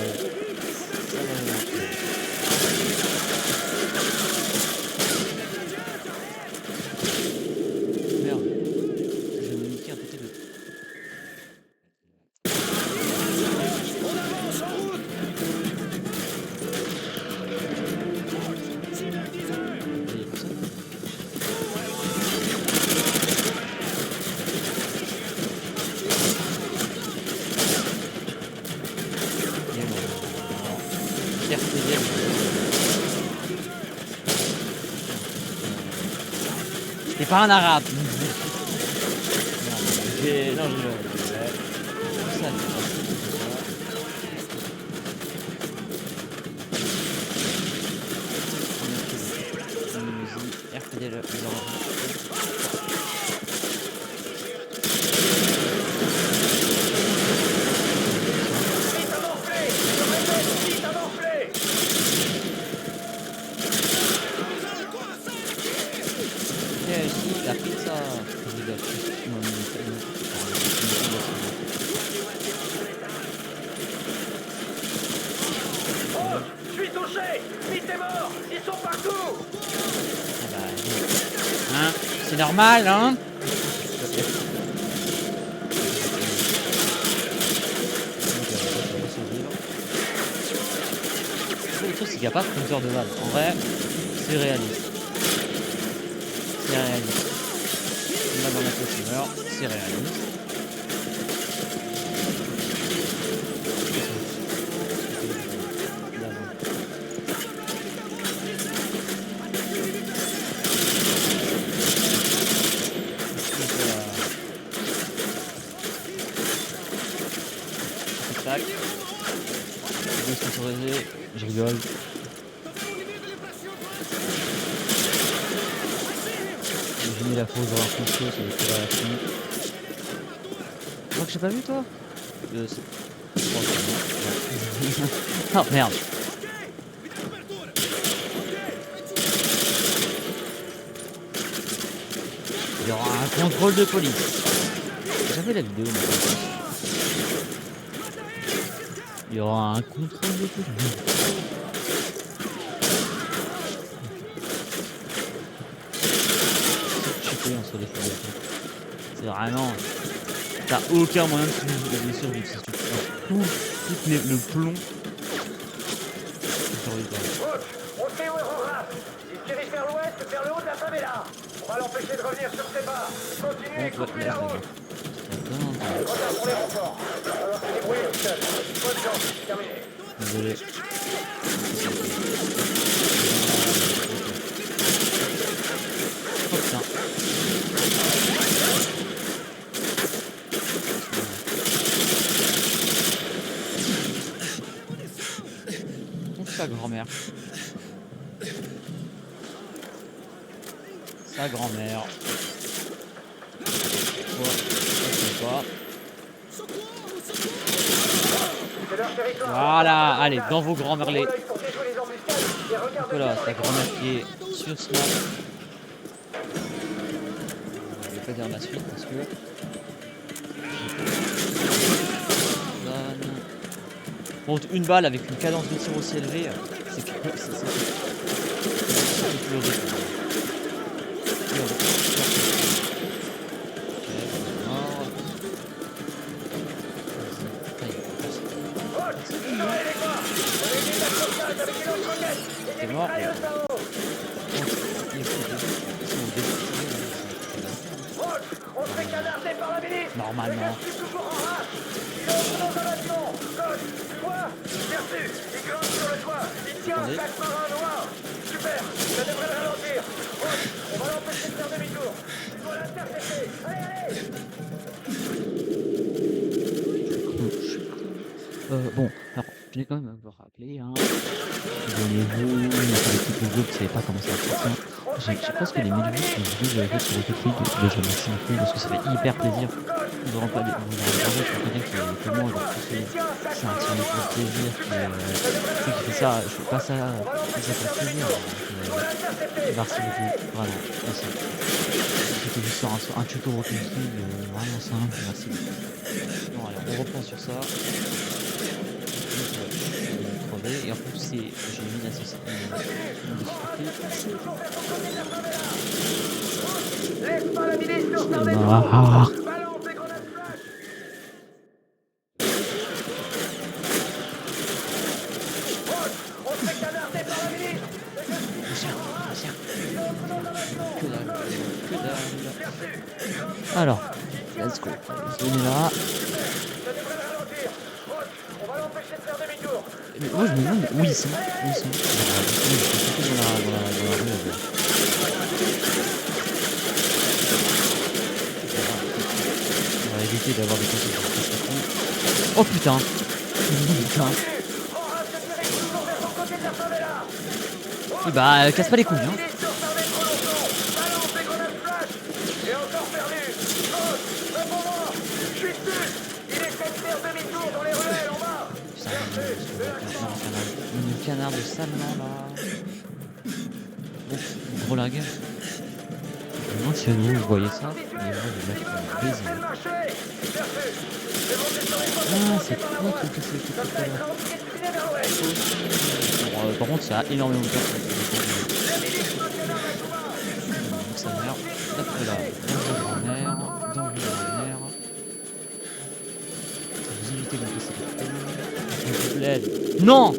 Merde. Je vais me niquer un PT2. On avance en route. Il y a personne. T'es pas un arabe. Non, ça, RTD le la pizza. Je suis touché! Vite est mort! Ils sont partout! Hein? C'est normal, hein? Le truc, c'est qu'il n'y a pas de compteur de balles. En vrai, c'est réaliste. C'est réaliste. On va dans la meurt, c'est réaliste. Tac. Sponsorisé, je rigole. Imaginez la pause d'avoir construit, c'est le à la fin. Tu crois que j'ai pas vu toi? Oh merde. Il y aura un contrôle de police. J'avais la vidéo maintenant. Il y aura un contrôle de police. Sur les feux. C'est vraiment. T'as aucun moyen de survivre si tu prends tout le plomb. On sait où est Rorat. Il se dirige vers l'ouest, vers le haut de la favela. On va l'empêcher de revenir sur ses pas. Continuez, coupez la route. Retard pour les renforts. Il va falloir se débrouiller tout seul. Bonne chance, terminé. Désolé. Oh putain. Sa grand-mère. Sa grand-mère. Voilà, allez, dans vos grands merlets. Voilà, sa grand-mère qui est sur Snap. Je vais pas dire la suite parce que... Bon, une balle avec une cadence de tir aussi élevée, c'est c'est mort. Normalement. Attendez. Super, ça devrait le ralentir. On va l'empêcher de faire demi-tour. Il faut l'intercepter. Allez, allez. Bon, alors, je l'ai quand même un peu rappelé, hein. Abonnez-vous, mettez les vous savez pas comment ça fonctionne. J'ai presque les 1000 vues sur les vidéos que j'avais faites sur Rocket League. Déjà, merci beaucoup parce que ça fait hyper plaisir. Vous aurez pas des quelqu'un qui est comme moi, c'est un petit peu de plaisir qui fait ça. Je fais pas ça pour plaisir. Merci beaucoup, vraiment, merci. C'était juste sur un tuto Rocket League, vraiment simple, merci beaucoup. Bon, allez, on reprend sur ça. Et en plus j'ai mis la société. Laisse pas la milice sur ta balance des grenades flash. On se fait canarder par la milice. Que dalle. Alors, let's go. Je vais là. Mais moi je me demande où ils sont. Où ils sont. Dans la rue. d'avoir des concepts. Oh putain. Putain. Oui, bah, casse pas les couilles, hein. Une canard de salement là. Ouf, gros lag. Moi, si vous voyez ça, les gens de mettre un baiser. Ah, c'est quoi tout ce truc là? Par contre, ça a énormément de personnes. Ça meurt. Après là, dans le mer. Vous évitez de passer le LED. Non!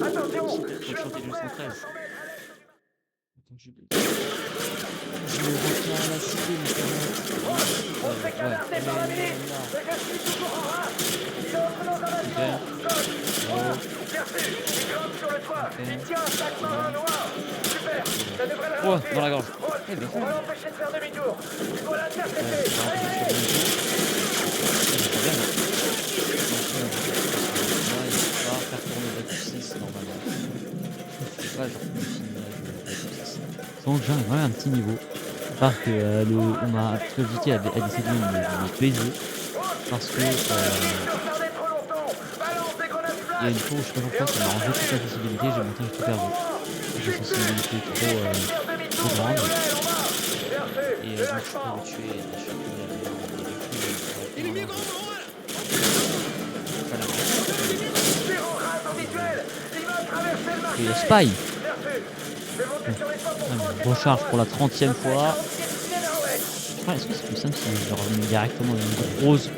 Attention, Faut chanter du 113. Attends, je vais rentrer à la cité, mais ça on se fait canarder par la milice, mais je suis toujours en race. Il entre dans un avion. Merci, il grimpe sur le toit. Il tient un sac marin noir. Super, ça devrait le Oh, dans la gorge. On va l'empêcher de faire demi-tour. Il faut l'intercepter. Donc j'ai vraiment un petit niveau. Parce que on m'a Curiosity a décidé de me baiser. Parce que il y a une fois où je sais pas pourquoi ça m'a enlevé toute la sensibilité, j'ai monté tout perdu. J'ai une sensibilité trop grande. Et donc je peux le tuer et et le spy. Recharge pour la 30e fois. Est-ce que c'est plus simple si je reviens directement dans une grosse.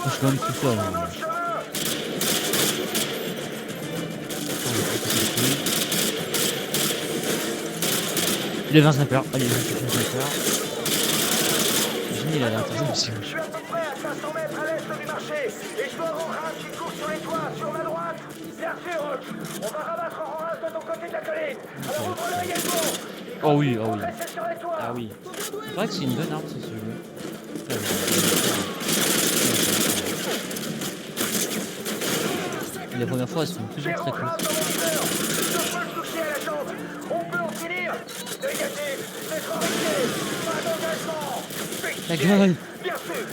Je suis quand même tout seul. Les 20 snipers. Allez, les 20 snipers. J'ai mis la dernière aussi. Je suis à peu près à 500 mètres à l'est du marché. Et je vois Roras qui court sur les toits, sur ma droite. Bien sûr, on va rabattre Roras de ton côté de la colline. Alors ouvre l'œil également. Oh oui, oh oui. Sur les toits. Ah oui. C'est vrai que c'est une bonne arme ce jeu. Les premières fois elles sont toujours très cool. On peut en finir. Négatif, c'est trop risqué. Pas d'engagement. La gueule. Bien sûr.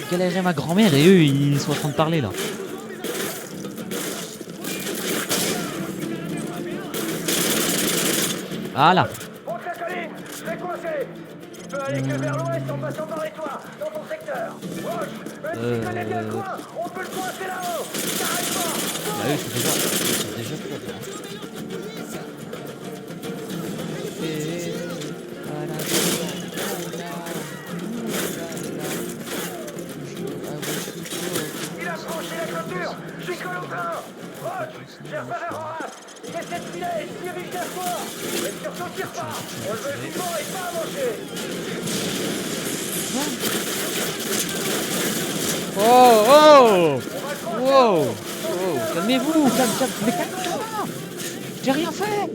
Je galérais ma grand-mère et eux ils sont en train de parler là. Voilà. Monte la colline, je vais coincer. Il peut aller que vers l'ouest en passant par les toits, dans ton secteur. Roche, tu connais bien le coin, on peut le coincer là-haut. Carrément. Bah oui, c'est déjà fait. Il a franchi la clôture, j'y colle au train. Roche, gère pas vers Horace. Il essaie de filer, il se dirige vers toi. Mais surtout tire pas, on le veut vivant et pas avancer. Oh, oh, calmez-vous, mais calme-toi. J'ai rien fait.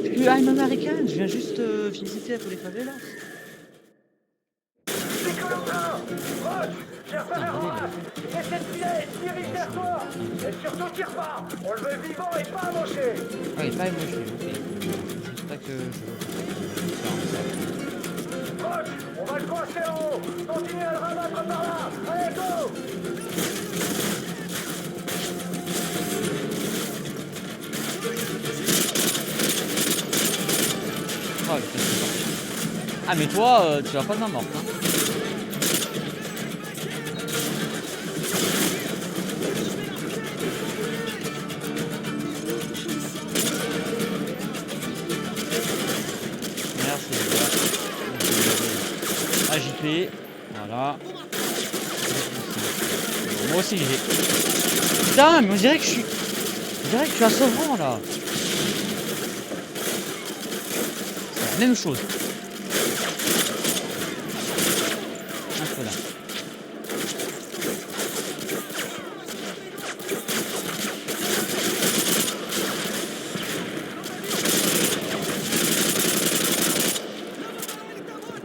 Je suis I'm American, je viens juste visiter un peu les favelas. J'y colle au train. Roche, gère pas vers Horace. Il essaie de filer, il se dirige vers toi. Et surtout tire pas, on le veut vivant et pas avancer. Ah, il est pas émoché, ok. Juste pas que Roche, on va le coincer en haut. Continue à le rabattre par là. Allez, go. Oh, ah, mais toi, tu vas pas de main morte, hein. Merci. AJP, voilà. Moi aussi j'ai. Putain, mais on dirait que je suis. On dirait que je suis à Sauvran là. C'est la même chose. Un peu là.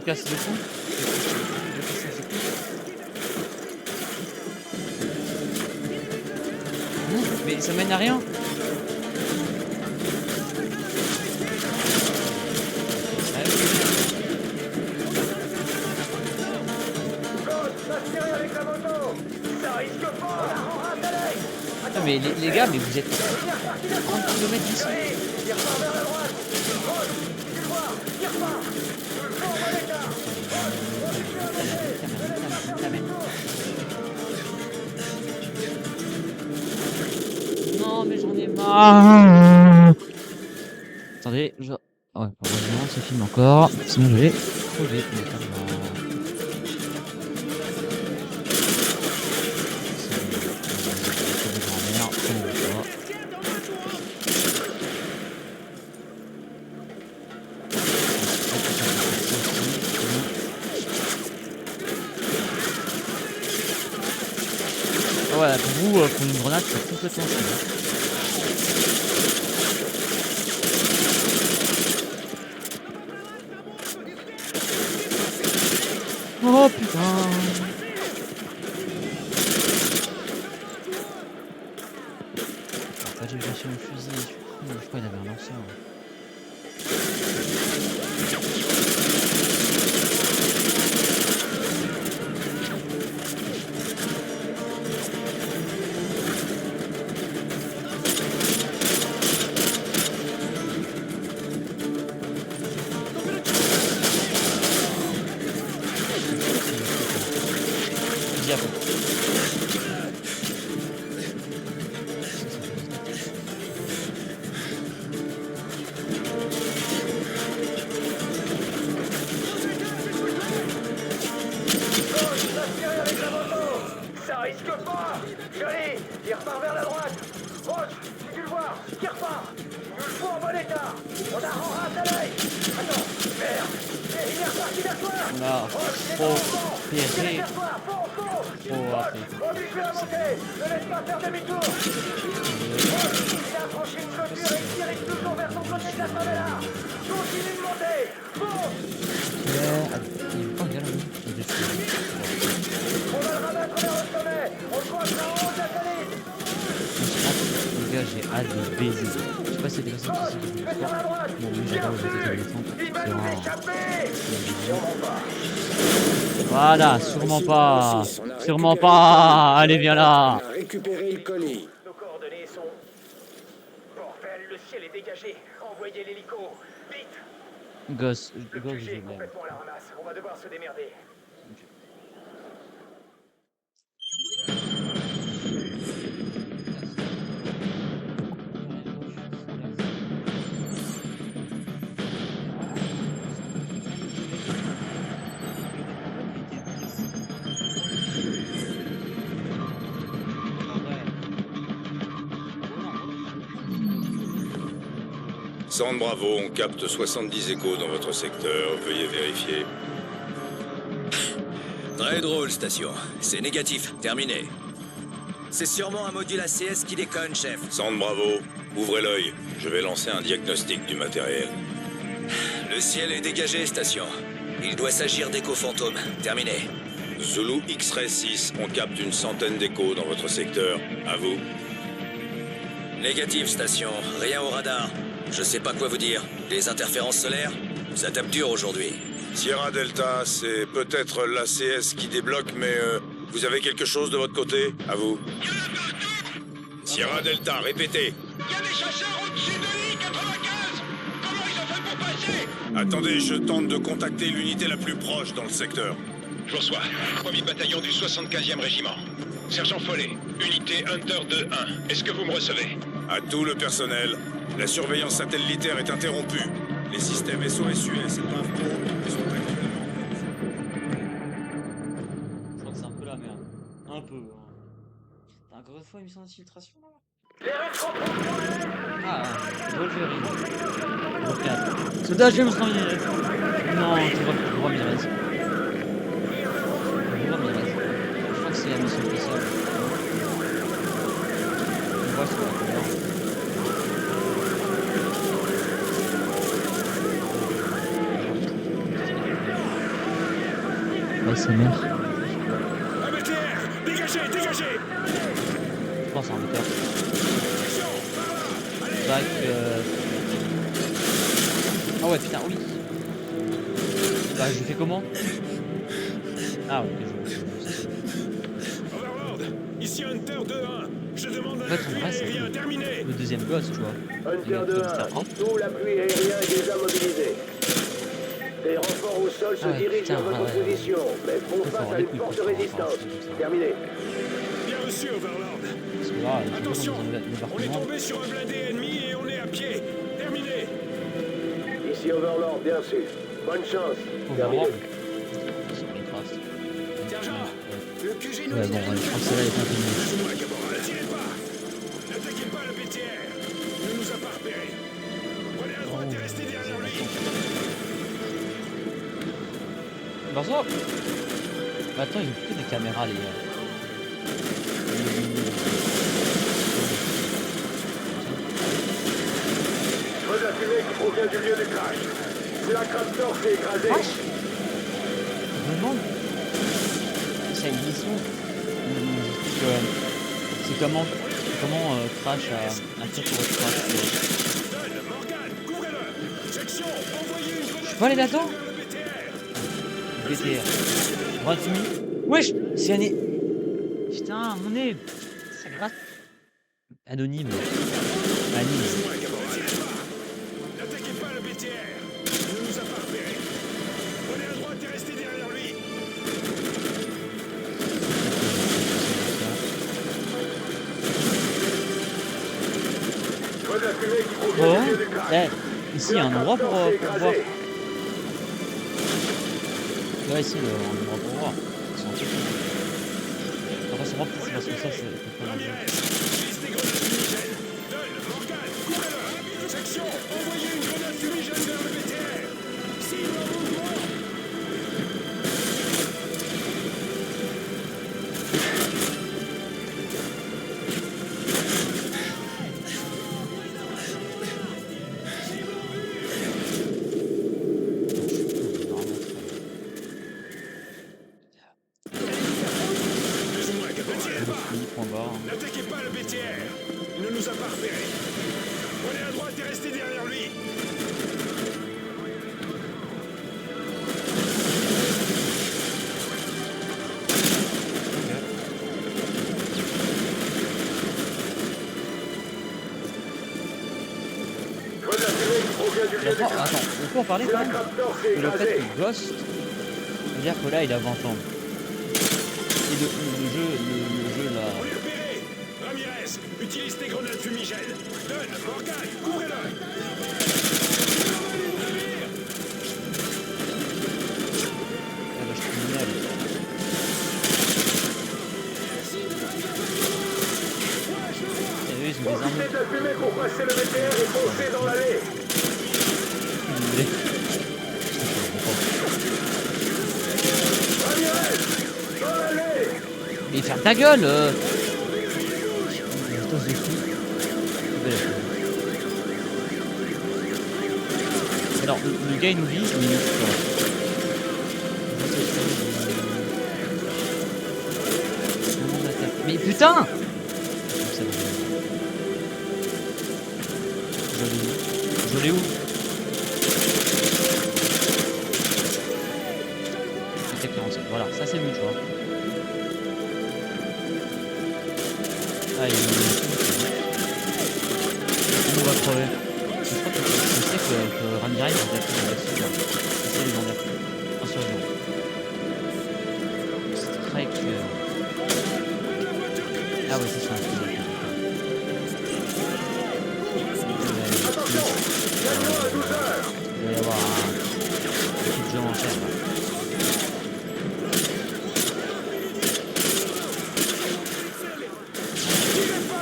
casse le fond. Mais ça mène à rien. Ah, mais les gars, mais vous êtes 30 km d'ici. Non, mais j'en ai marre. Attendez, je... Ouais, heureusement, ça filme encore. Sinon, je vais crever. Voilà, pour vous, pour une grenade, c'est complètement chiant. Oh putain! Pas j'ai lâché mon fusil, je suis fou, je crois qu'il avait un lanceur. Ça risque pas! Joli! Il repart vers la droite! Roche, si tu le vois, tire pas! Il nous le faut en bon état! On a renrate à l'œil! Attends, merde! Il est reparti vers toi! On a trop ferré. Obligé à monter! Ne laisse pas faire demi-tour! Il a franchi une clôture et il dirige toujours vers son côté de la favela! Continue de monter! On va le rabattre vers le sommet! On le croise en haut de la colline! Les gars, j'ai hâte de baiser. Je sais pas si c'est des personnes qui sont du sport. Bon, oui, j'adore les athlètes à descente. C'est vraiment... Voilà, sûrement pas. Sûrement pas. Allez, viens là. On a récupéré le colis. Nos coordonnées sont... Bordel, le ciel est dégagé! Envoyez l'hélico! Vite! Gosse, Le gosse, QG je est blague. complètement à la ramasse. On va devoir se démerder. Sand Bravo, on capte 70 échos dans votre secteur. Veuillez vérifier. Très drôle, station. C'est négatif. Terminé. C'est sûrement un module ACS qui déconne, chef. Sand Bravo, ouvrez l'œil. Je vais lancer un diagnostic du matériel. Le ciel est dégagé, station. Il doit s'agir d'échos fantômes. Terminé. Zulu X-Ray 6, on capte une centaine d'échos dans votre secteur. À vous. Négatif, station. Rien au radar. Je sais pas quoi vous dire. Les interférences solaires, ça tape dur aujourd'hui. Sierra Delta, c'est peut-être l'ACS qui débloque, mais vous avez quelque chose de votre côté? À vous. Sierra Delta, répétez. Il y a des chasseurs au-dessus de l'île 95! Comment ils ont fait pour passer? Attendez, je tente de contacter l'unité la plus proche dans le secteur. Je reçois. 3e bataillon du 75e régiment. Sergent Follet, unité Hunter 2-1. Est-ce que vous me recevez? À tout le personnel, la surveillance satellitaire est interrompue. Les systèmes SOS-US et PAVPRO sont actuellement... Je crois que c'est un peu la merde. Un peu. Hein. Encore une fois, une mission d'infiltration là. Ah, Wolverine. Regarde. Soldat James Ryan. Non, tu vois Mirez. Je crois que c'est la mission spéciale. On voit sur la couleur. ASMR. Un BTR! Dégagez, dégagez! Je pense un moteur. Bac. Ah ouais, putain, oui. Bah, je fais comment? Ah, ok, Overlord, ici Hunter 2-1. Je demande un En fait, appui en vrai, c'est aérien terminé. le deuxième gosse, tu vois. Hunter 2-1, tout l'appui aérien est déjà mobilisé. Des renforts au sol se Ah ouais, dirigent putain, vers votre ouais, ouais. position, mais font Faut face avoir à des une couilles forte pour faire résistance. un truc. Terminé. Bien reçu, Overlord. Parce que là, Attention, dans un on est département. tombé sur un blindé ennemi et on est à pied. Terminé. Ici Overlord, bien sûr. Bonne chance. Faut Terminé. voir. Sur les traces. Sergent, le QG nous Ouais, bon, ouais, je pense que celle-là est un peu mieux. Laissez-moi, caporal. Ne tirez pas. N'attaquez pas le BTR. Il ne nous a pas repérés. Prenez à droite et restez derrière lui. Bonsoir. Attends, il y a que des caméras, les gars. Je vois de la fumée qui provient du lieu du crash. La Raptor s'est écrasée. Je me demande. C'est une mission. C'est comment Crash a fait pour être Crash. Donne, Morgan, couvrez-le. Section, envoyez une grenade. Je peux aller là-dedans? vers le BTR. BTR. Droite soumis. Wesh, c'est un nez. Putain, mon nez. Ça gratte. Anonyme. Anonyme. Laissez-moi, caporal. N'attaquez pas le BTR. Il ne nous a pas repérés. Prenez à droite et restez derrière lui. Je vois de la fumée qui Oh, provient du lieu du crash. ici, il y a un endroit pour voir. écrasée. Là, ici, un endroit pour voir. C'est un truc. Après, c'est pas parce que ça, c'est pas mal. Ramirez, utilise des grenades fumigènes. Donne, Morgan, couvrez-le. Section, envoyez une grenade fumigène vers le BTR. Cible en mouvement. Laissez-moi, caporal. Point barre. N'attaquez pas le BTR. Il ne nous a pas repérés. Prenez à droite et restez derrière lui. Je vois de la fumée qui provient du lieu du Attends, crash. on peut en parler quand La même. Raptor s'est Et le fait écrasée. que Ghost, c'est-à-dire que là, il a 20 ans. Et le jeu là. On est repéré. Ramirez, utilise tes grenades fumigènes. Donne, Morgan, couvrez-le. Ah, bah, je suis minable. Sérieux, ils ont des armes. Profitez de la fumée pour passer le BTR et foncer dans l'allée. Vous voulez. Ramirez, dans l'allée. Mais ferme ta gueule Espèce de fou. Alors, le gars il nous vise, mais il nous tue pas. Mais putain! Je l'ai où? C'était 47. Voilà, ça c'est mieux, tu vois. Ah, on va crever. Je crois que je sais que Ramirez va attaquer là-dessus. C'est légendaire. Un seul jour. Strike. Ah ouais, c'est ça. Il va y avoir un petit jeu en chair là.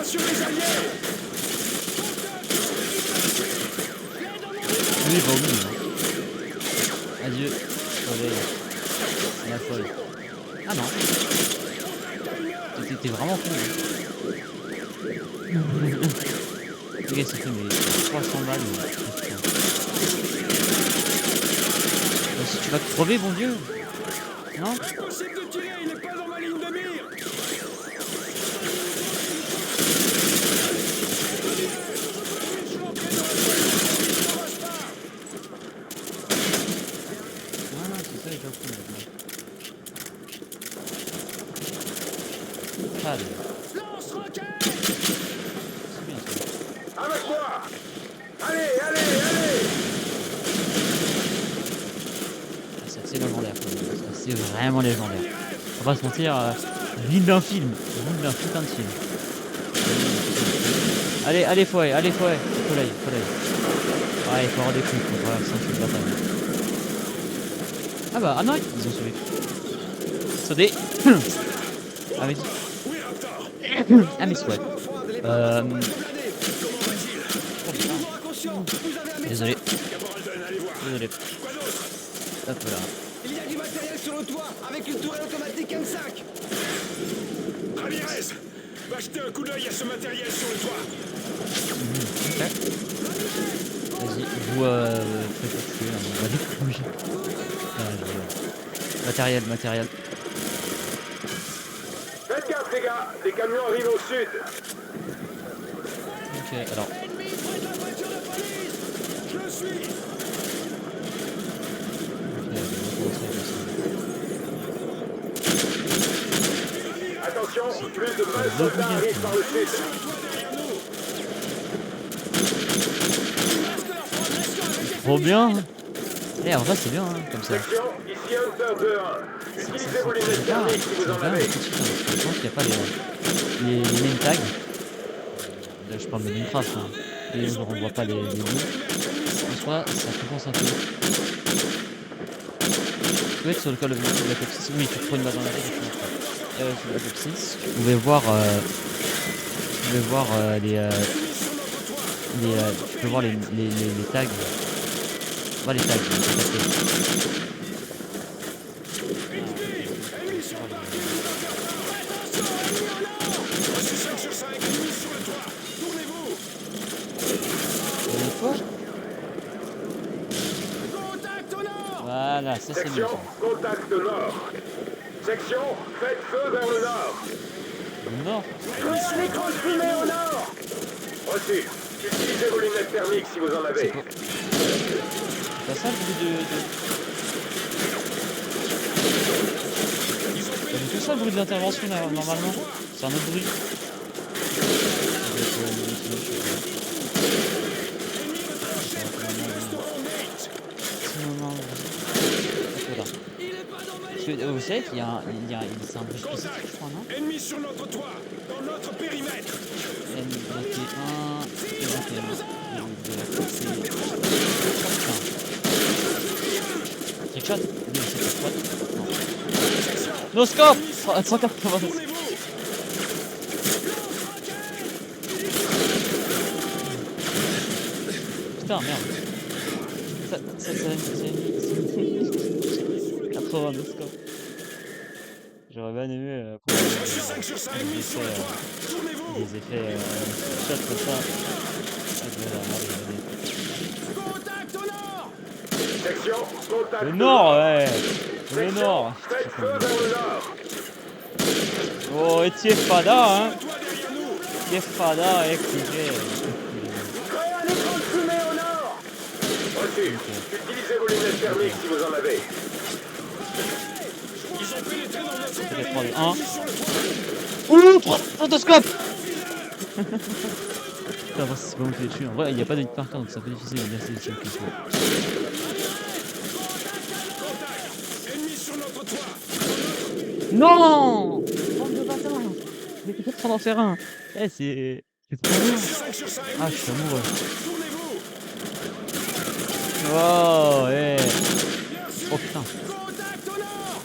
Sur les alliés. Lui, il va au milieu. Adieu. Soleil. La folle. Ah non. T'es vraiment con. Le gars s'est fait mais 300 balles. Si tu vas te crever, bon Dieu. Non? Impossible de tirer, il est pas dans ma ligne de mire. Ah, c'est ça, j'ai compris maintenant. Allez. Lance-roquette! C'est bien ça. Avec moi! Allez, allez, allez! C'est assez légendaire. C'est vraiment légendaire. On va pas se mentir, ville d'un film. Ville d'un putain de film. Allez, allez, fouet, allez, fouet. Soleil, soleil. Ah, il faut avoir des coups pour traverser un fil de bataille. Ah bah, ah non, ils ont sauvé. Sauté. Ah mais... Ah mais souhait. Désolé. Désolé. Hop là. Il y a du matériel sur le toit, avec une tourelle automatique M5. Ramirez, va jeter un coup d'œil à ce matériel sur le toit. Ok. Vas-y, vous faites ce que on va découvrir. Matériel, matériel. Faites gaffe, les gars! Les camions arrivent au sud! Ok, alors. Ennemi près de la voiture de police. Je le suis. Attention, plus de 20 soldats arrivent par le sud! Trop bien. Eh, en vrai, c'est bien, hein, comme ça. Section, ici Hunter 2-1. Utilisez vos lunettes thermiques si vous en avez. Je pense qu'il n'y a pas les name tags. Là, je parle de Minecraft. Hein. Et genre, on voit pas les mots. En soi, ça compense un peu. Tu peux être sur le Call of Duty Black Ops 6. Oui, tu te prends une balle dans la tête. Sur Black Ops 6, tu pouvais voir, tu peux voir les tags. Pas les tags. Voilà, ça c'est mieux. Section, contact nord. Section, faites feu vers le nord. Le nord. Un écran de fumée au nord. Reçu. Utilisez vos lunettes thermiques si vous en avez. C'est pas ça le bruit de... C'est tout ça le bruit de l'intervention là, normalement. C'est un autre bruit. Vous savez qu'il y a un bruit spécifique, je crois, non? Ennemi sur notre toit, dans notre périmètre. M21, Trickshot? Oui, c'est pas non. No scope! 180. Putain, merde. Ça 80 no scope. J'aurais bien aimé pour des effets shot comme ça. Contact au nord. Section, contact Le nord, ouais. Le nord. Faites feu vers le nord. Oh, et Tiefada, hein. Tiefada, écoutez. Créez un écran de fumée au nord. Reçu. Utilisez vos lunettes thermiques si vous en avez. Ils ont pénétré dans notre périmètre. 3, 2, 1. Ouh, 3 photoscope. Putain, voir si c'est pas moi qui les tue. En vrai, il n'y a pas de hit marqueur, donc c'est un peu difficile de dire si c'est quelque chose. Ennemi sur notre toit. Non! Bande de bâtards! Mais peut-être qu'on en faire un. Eh, c'est trop bien. 5 sur 5. Ah, je suis amoureux. Tournez-vous. Oh, ouais. Oh putain. Contact au nord.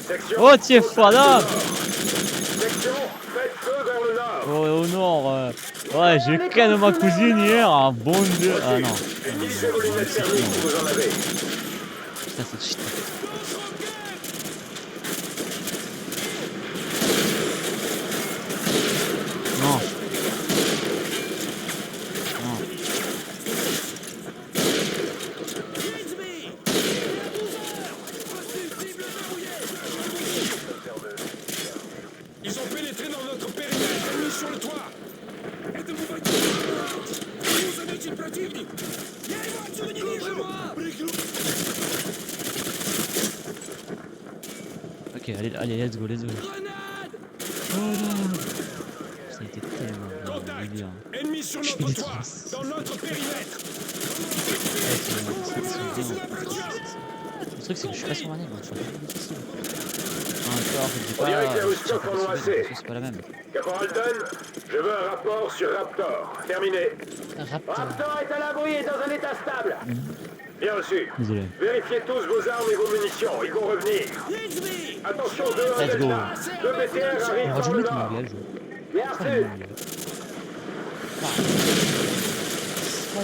Section, Oh, Tiefada! section, faites feu vers le nord. Oh, au nord. Ouais, j'ai canne ma cousine hier. Un bon dieu. Ah non. Utilisez vos lunettes thermiques si vous en avez. Putain, c'est cheat. Non. Non. Ok, allez, let's go. Oh non. Ça a été tellement bien. Ennemi sur notre toit, dans notre périmètre. Le truc, c'est que je suis pas sur ma name, moi. Encore, On dirait que les Roosters en ont assez. c'est pas la même. Caporal Dunn, je veux un rapport sur Raptor. Terminé. Raptor est à l'abri et dans un état stable. Bien reçu. Désolé. Vérifiez tous vos armes et vos munitions. Ils vont revenir. Attention, 2-1 Let's go. Delta. 2 BTR On arrivent va dans le jouer nord. mon gage. Bien reçu.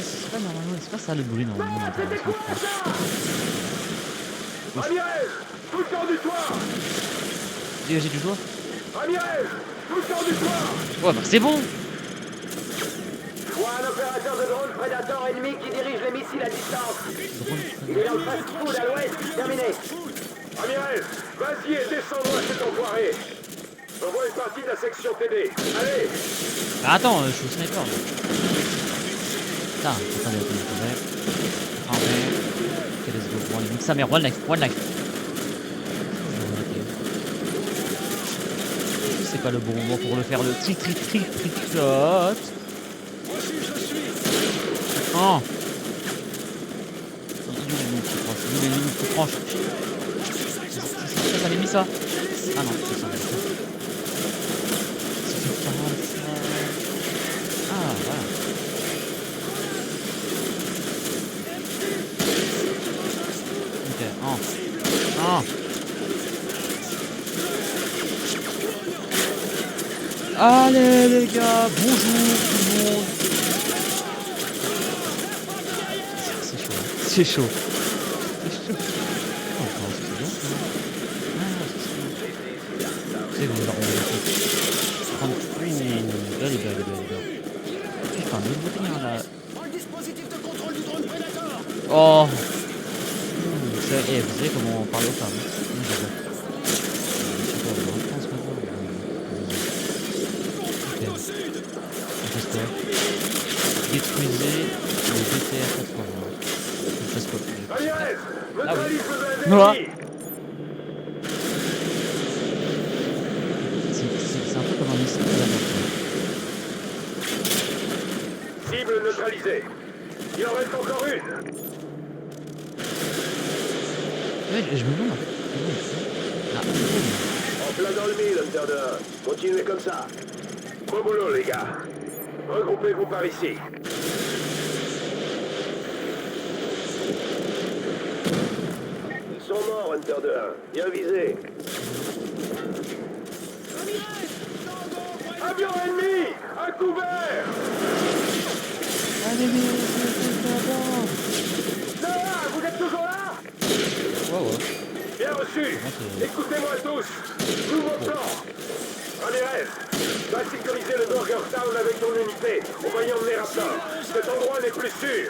C'est pas normalement, c'est pas ça le bruit normalement. Ramirez, tout le temps du toit. Dégagez du toit. Ramirez, tout le temps du toit. Ouais, bah c'est bon. Je vois un opérateur de drone Predator ennemi qui dirige les missiles à distance. Il est dans le fast-food à l'ouest. Terminé. Ramirez, vas-y et descends-moi cet enfoiré. J'envoie une partie de la section TD. Allez. Ah, attends, je suis au sniper. Putain, attendez. Ok, let's go. Nique sa mère, one life. C'est pas le bon moment pour le faire le trick shot. Oh. Il est limite tout franche. Ça avait mis ça. Ah non, c'est ça. Ah voilà. Ok, allez les gars, bonjour tout le monde. C'est chaud. Oh, c'est bon. C'est bon, allez, putain, mais venir là. Oh. Vous savez comment on parle aux femmes. Détruisez le BTR 80. Je sais pas. Ah oui. Voilà. C'est un peu comme un missile de Cible neutralisée. Il en reste encore une. Ouais, je me demande en fait. En plein dans le mille, Hunter 2. Continuez comme ça. Bon boulot, les gars. Regroupez-vous par ici. Ils sont morts, Hunter 2. Bien visé. Avion ennemi! À couvert! Allez, Vous êtes toujours là? ouais. Bien reçu. Écoutez-moi tous. Nouveau plan. Ramirez, va sécuriser le Burger Town avec ton unité. On va y emmener Raptor. Cet endroit n'est plus sûr.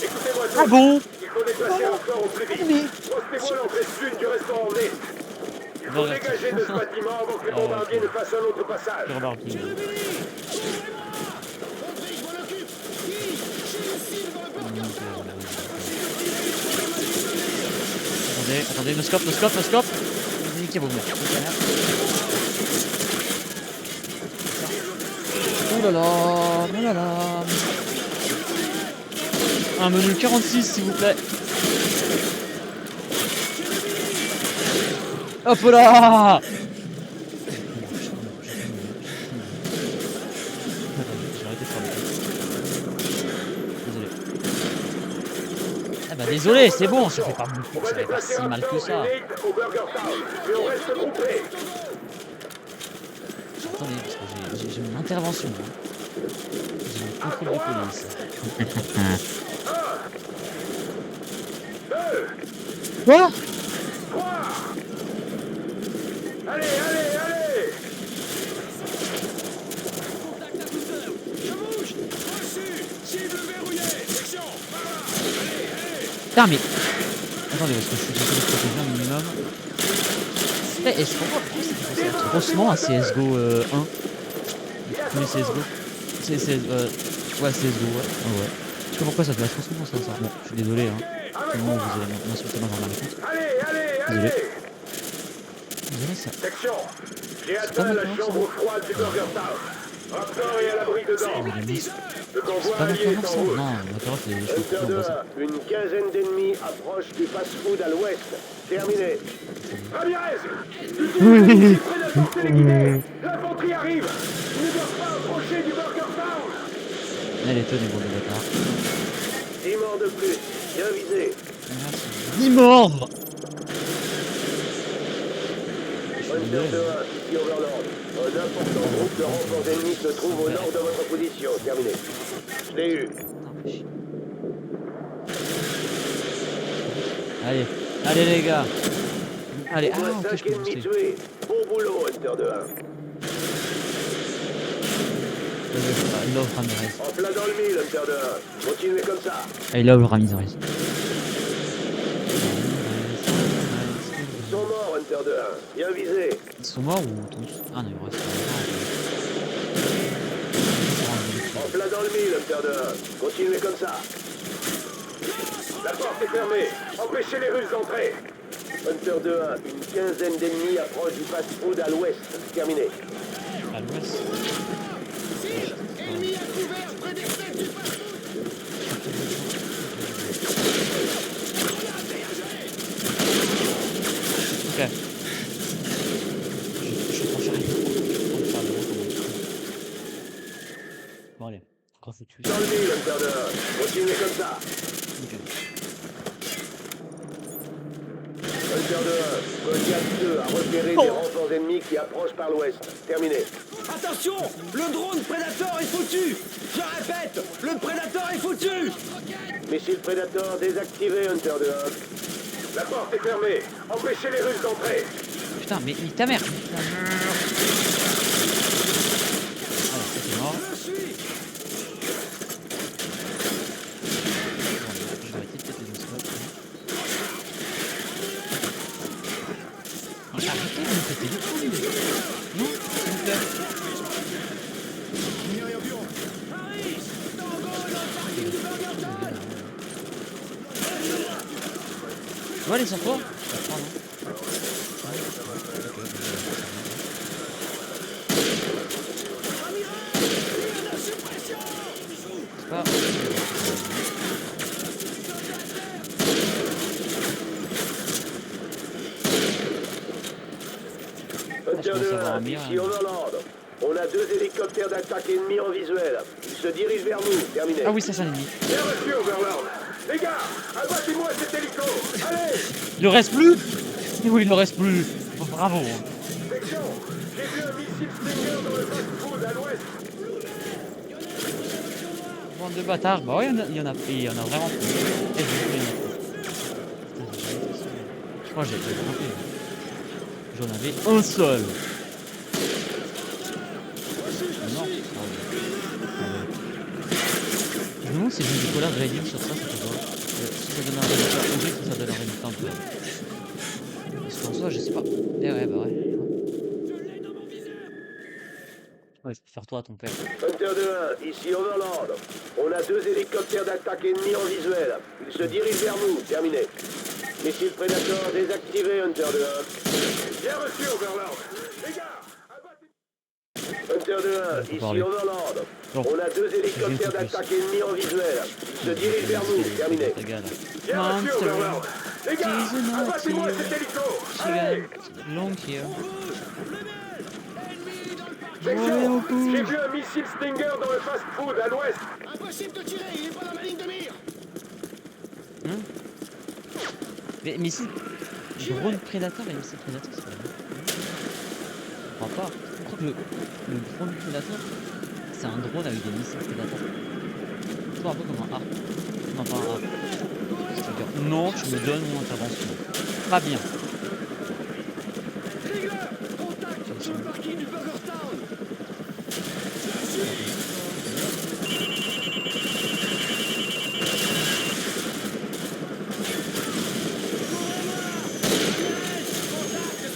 Écoutez-moi tous. Ah bon? Il faut déplacer Raptor au plus vite. Postez-moi l'entrée sud du restaurant Nest. Il faut dégager de ce bâtiment avant que les bombardiers ne fassent un autre passage. Attendez, no scope. Niquez-vous, merde. Oh là là. Un menu 46, s'il vous plaît. Hop là. Désolé, c'est bon, ça fait pas beaucoup, ça fait pas si mal que ça. Attendez, parce que j'ai une intervention. J'ai un contrôle de police. Quoi? Allez! Je bouge! Reçu! Cible verrouillée! Section! Putain, mais... Attendez, parce que je suis censé le protéger un minimum. Et je comprends pourquoi c'est atrocement à CSGO 1. Le premier CSGO. Ouais, c'est Zo, ouais. Ah ouais. Je sais pas pourquoi ça fait trop souvent ça. Bon, je suis désolé, hein. Tout le monde, vous allez m'insulter maintenant dans la compte. Allez. Désolé. Désolé, ça. Section, j'ai C'est pas atteint la maintenant, ça. chambre froide du Burger Town. Raptor est à l'abri dedans. Le C'est convoi pas allié est maintenant, en ça. route. Non, d'accord, c'est. Je suis Hunter plus en 2, ça. une quinzaine d'ennemis approchent du fast-food à l'ouest. Terminé. Ramirez, utilisez les prédateurs téléguidés. L'infanterie arrive. Ils ne doivent pas approcher du Burger Town. Elle est tenue, bon, le bâtard. 10 morts de plus. Bien visé. 10 morts! Hunter 2, ici Overlord. Un important groupe de renforts ennemis se trouve au nord de votre position. Terminé. Je l'ai eu. Allez, allez les gars. Allez, Au moins ok, je 5 peux ennemis booster. tués. Bon boulot, Hunter 2. I love Ramirez. En plein dans le mille, Hunter 2. Continuez comme ça. I love Ramirez. Ils sont morts, Hunter 2. Bien visé. Ils sont morts ou tous? Ah non, il reste. En plein dans le mille, Hunter 2. Continuez comme ça. La porte est fermée. Empêchez les Russes d'entrer. Hunter 2, une quinzaine d'ennemis approchent du fast-food à l'ouest. Terminé. À l'ouest. Ennemi à couvert près des fenêtres du fast-food. Ok. Je prends cher. Bon allez, encore foutu. Dans le mille, Hunter 2. Continuez comme ça. Ok. Hunter 2, Goliath 2 a repéré des renforts ennemis qui approchent par l'ouest. Terminé. Attention, le drone Predator est foutu. Je répète, le Predator est foutu. Missile Predator désactivé, Hunter 2. La porte est fermée. Empêchez les Russes d'entrer. Putain, mais ta mère. Voilà, ça c'est mort. Je vais arrêter de péter les slots. Arrêtez de me péter les couilles. Non, s'il vous plaît. Tu vois, allez sur toi. Pardon. C'est pas... Hunter 2, ici Overlord. On a 2 hélicoptères d'attaque ennemis en visuel. Ils se dirigent vers nous. Terminé. Ah oui, ça c'est un ennemi. Bien reçu, Overlord. Les gars, abattez-moi cet hélico. Allez. Il ne reste plus. Oui, il ne reste plus. Oh, bravo. Section, j'ai vu un missile Stinger dans le fast-food à l'ouest. Bande de bâtards. Bah ouais, il y en a vraiment plus. Je crois que j'ai trompé. J'en avais un seul. Non. Je me demande si j'ai du collage réduit sur ça, c'est quoi. Si ça donne un résultat horrible, si ça donne un résultat un peu. Parce qu'en soi, je sais pas. Eh ouais, bah ouais. Ouais, je peux faire toi, ton père. Hunter 2-1, ici Overlord. On a 2 hélicoptères d'attaque ennemis en visuel. Ils se dirigent vers nous. Terminé. Missile Predator désactivé, Hunter 2-1. Bien reçu, Overlord. Les gars, abattez... Hunter 2-1, ici parler. Overlord. Non. On a 2 hélicoptères d'attaque ennemis en visuel. Ils se dirigent vers nous. Terminé. Bien reçu, Overlord. Les gars, abattez-moi cet hélico. Allez. Long here. Section, j'ai vu un missile Stinger dans le fast-food à l'ouest. Impossible de tirer, il est pas dans ma ligne de mire. Mais missile... Drone Predator et missile Predator, c'est pas la même. Je crois pas. Je crois que le drone Predator, c'est un drone avec des missiles Predator. C'est un peu comme un A. Non, pas un A. C'est-à-dire, non, tu me donnes mon intervention. Pas bien. Contact sur le parking du Burger Town.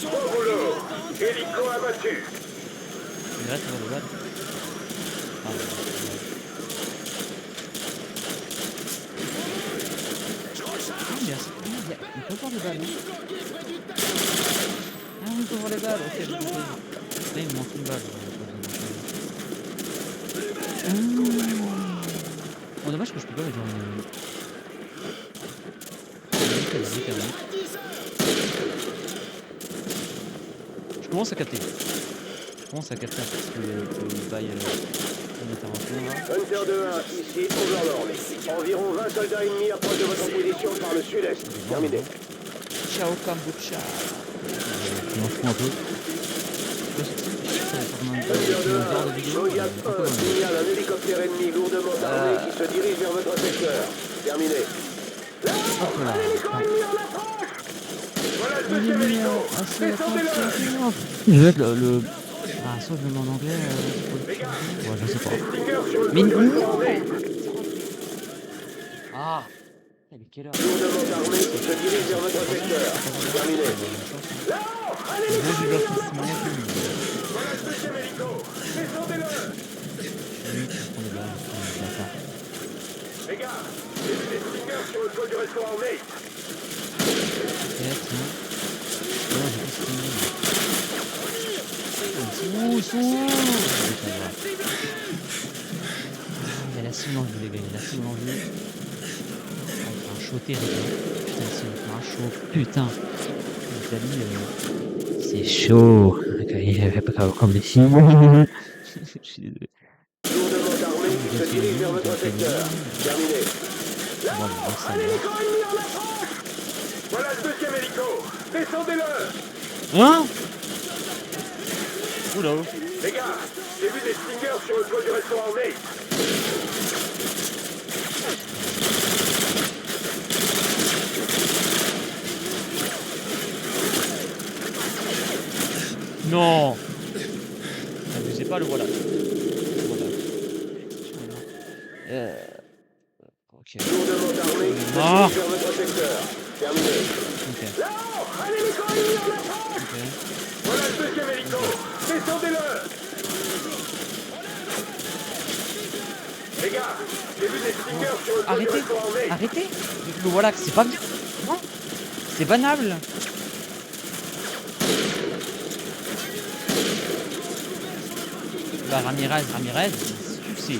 Bon boulot. Hélico abattu. Il reste sur le web. Ah, Il peut voir les balles. Hein. Ah oui, il peut voir les balles. Ok, j'ai compris. Là, il me manque une balle. Bon, dommage que je peux pas mettre Je commence à capter. Je commence à capter un petit peu le bail d'intervention là. Hunter 2-1, ici Overlord. Environ 20 soldats ennemis approchent de votre position par le sud-est. Terminé. Ciao Kombucha. Je m'en fous un peu. Hunter 2-1, Zodiac 1 signale un hélicoptère ennemi lourdement armé qui se dirige vers votre secteur. Terminé. Hop là. Voilà le deuxième hélico. Descendez-le. Je vais être le... Ah, soit je le mets en anglais... Ouais, je sais pas. Mais non. Ah. Il est quelle heure? Lourdement armé qui se dirige vers votre secteur. Terminé. Voilà le deuxième hélico. Descendez-le. Les gars, j'ai vu des stingers sur le toit du restaurant Nate. Ils sont où? Il y a la cible en vue, les gars, il y a la cible en vue. Ah, il fait un chaud terrible. Putain, il fait un chaud. Putain. C'est chaud. Il avait pas comme les films. Je suis désolé. Lourdement armé qui se dirige vers votre secteur. Terminé. Voilà le deuxième hélico. Descendez-le. Hein? Oula. Les gars, j'ai vu des stingers sur le toit du restaurant Nate. Non. Abusez pas, le voilà. Ok. Lourdement armé qui se dirige vers votre secteur. Terminé. Ok. Là-haut, un hélico ennemi en approche. Voilà le deuxième hélico. Descendez-le. Les gars, j'ai vu des stingers sur le toit du restaurant Nate. Arrêtez. Le voilà, c'est pas bien. Non. C'est banable. Bah Ramirez, succès.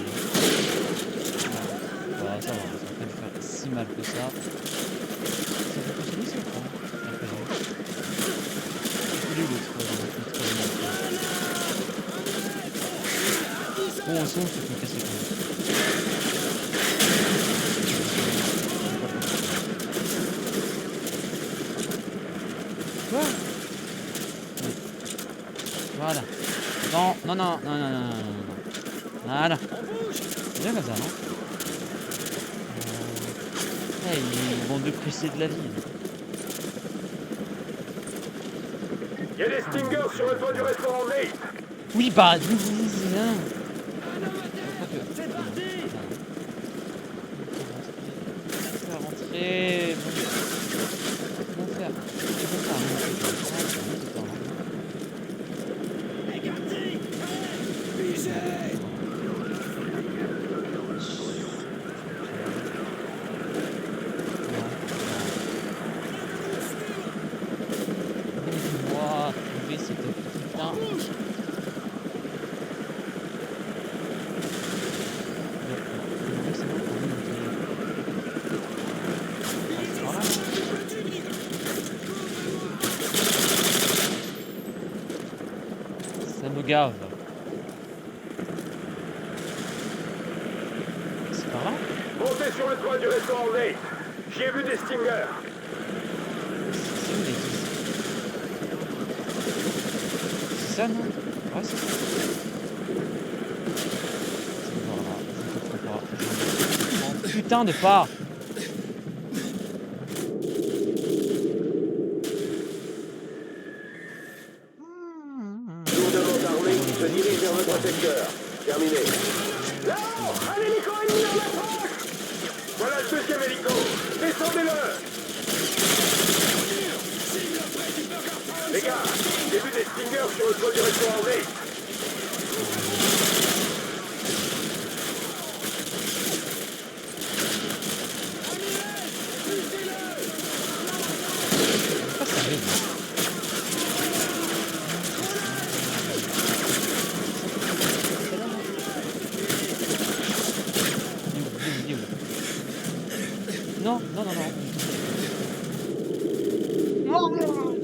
Voilà, ça va, ça va pas lui faire si mal que ça. Ça va continuer ça ou pas? Il est où l'autre? Bon, on sonne, c'est qu'on casse les couilles. Quoi? Voilà. Non. Voilà. C'est bien comme ça, non? Ils vont de presser de la vie. Il y a des stingers sur le toit du restaurant Nate. Oui, bah, c'est parti. rentrer. Comment faire? Ça me gave. C'est par là? Montez sur le toit du restaurant Nate. J'y ai vu des stingers. C'est ça, non? Ouais, c'est ça. Oh, putain de pas! Lourdement armé qui se dirige vers votre secteur. Terminé. Là-haut, un hélico ennemi en approche. Voilà le deuxième hélico. Descendez-le. Les gars, j'ai vu des stingers sur le toit du restaurant Nate. Non, non, non, non. Non!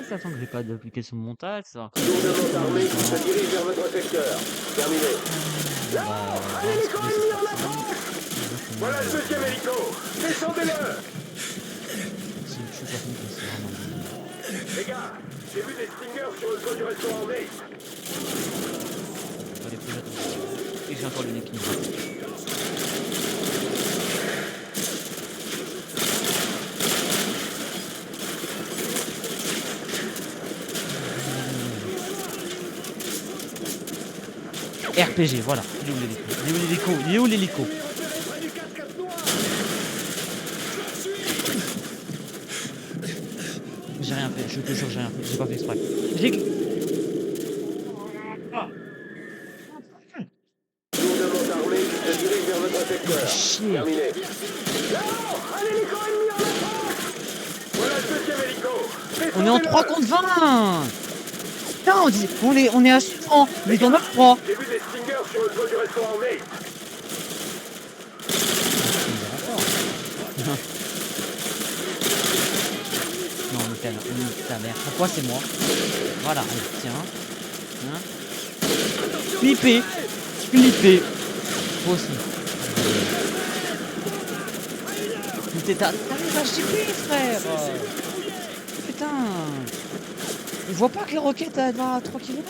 Ça sent que j'ai pas d'application de montage, ça. Lourdement Non, armé mais qui se attends. dirige vers votre secteur. Terminé. Bah, on va esquiver cette personne. On va comment Voilà le deuxième hélico. Descendez-le. c'est une chose à faire, c'est vraiment Les gars, j'ai vu des stingers sur le toit du restaurant Nate. pas les plus attentifs. Et j'ai encore le nez qui me gratte. RPG, voilà. Il est où l'hélico? Il est où l'hélico? Il est où l'hélico? J'ai rien fait, je te jure, j'ai rien fait. J'ai pas fait exprès. J'ai... Ah, Lourdement armé qui se dirige vers votre secteur. chier. Terminé. Là-haut, un hélico ennemi en attaque. Voilà le deuxième hélico. On est en 3 contre 20. Putain, on est à 100. Mais dans 9-3. J'ai vu des stingers sur le toit du restaurant Nate. Non, mais ta mère. Pourquoi c'est moi? Voilà, allez, tiens. Hein? Flipper. Flipper. Toi aussi. Mais t'arrives à chipper, frère. Putain. On voit pas que les roquettes elles vont à 3 km.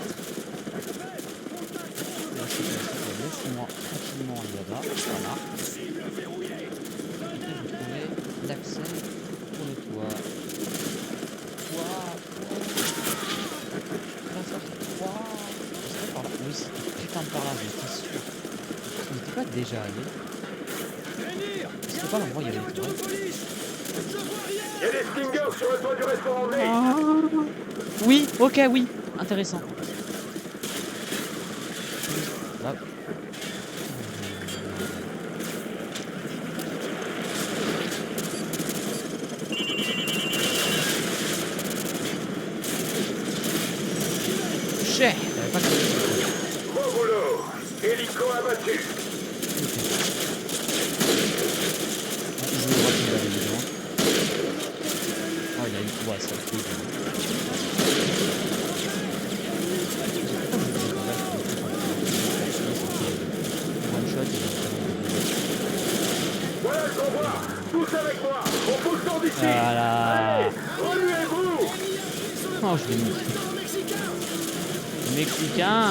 Laisse-moi tranquillement aller là-bas. Voilà. Peut-être vous trouvez l'accès pour le toit. Par là. Oui, c'est putain de par là, j'étais sûr. On n'était pas déjà allé. C'était pas l'endroit où il y avait les toilettes. Il y a des stingers sur le toit du restaurant Nate. Oui, ok, oui. Intéressant. Là. Chais. J'avais pas compris. Bon boulot. Hélico abattu. Je vois qu'il va aller dedans. Oh, il a eu quoi, ça fait. One shot, Voilà le convoi. Tous avec moi. On pousse dans d'ici. voilà. Allez, remuez-vous. Oh, je l'ai mis. Mexicain.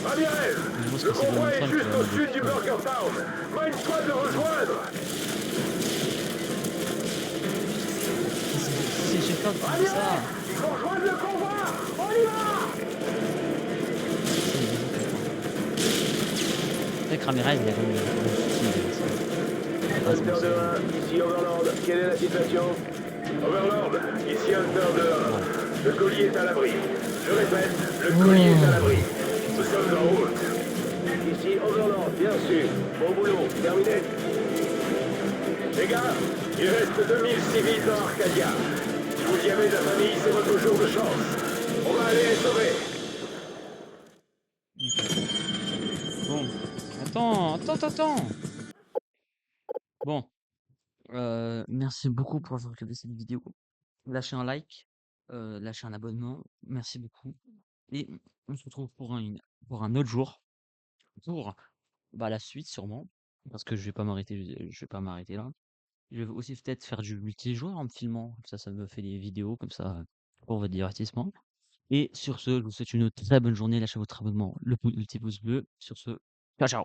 Ramirez, Je pense le que c'est convoi Donald est Trump qui juste va au mettre sud des du coups. Burger Town. Mine squad le rejoindre. C'est Shepard qui fait ça. Il faut rejoindre le convoi. On y va. Avec Ramirez, il a comme Hunter 2-1, ici Overlord. Quelle est la situation? Overlord, ici Hunter 2-1. Le colis est à l'abri. Je répète, le colis est à l'abri. Nous sommes en route. Ici Overlord, bien sûr. Bon boulot, terminé. Les gars, il reste 2000 civils dans Arcadia. Si vous y avez de la famille, c'est votre jour de chance. On va aller les sauver. Bon. Attends. Bon. Merci beaucoup pour avoir regardé cette vidéo. Lâchez un like. Lâchez un abonnement. Merci beaucoup. Et on se retrouve pour un autre jour. Pour la suite sûrement. Parce que je vais pas m'arrêter là. Je vais aussi peut-être faire du multijoueur en me filmant. Comme ça me fait des vidéos comme ça pour votre divertissement. Et sur ce, je vous souhaite une très bonne journée. Lâchez votre abonnement, le petit pouce bleu. Sur ce, ciao ciao.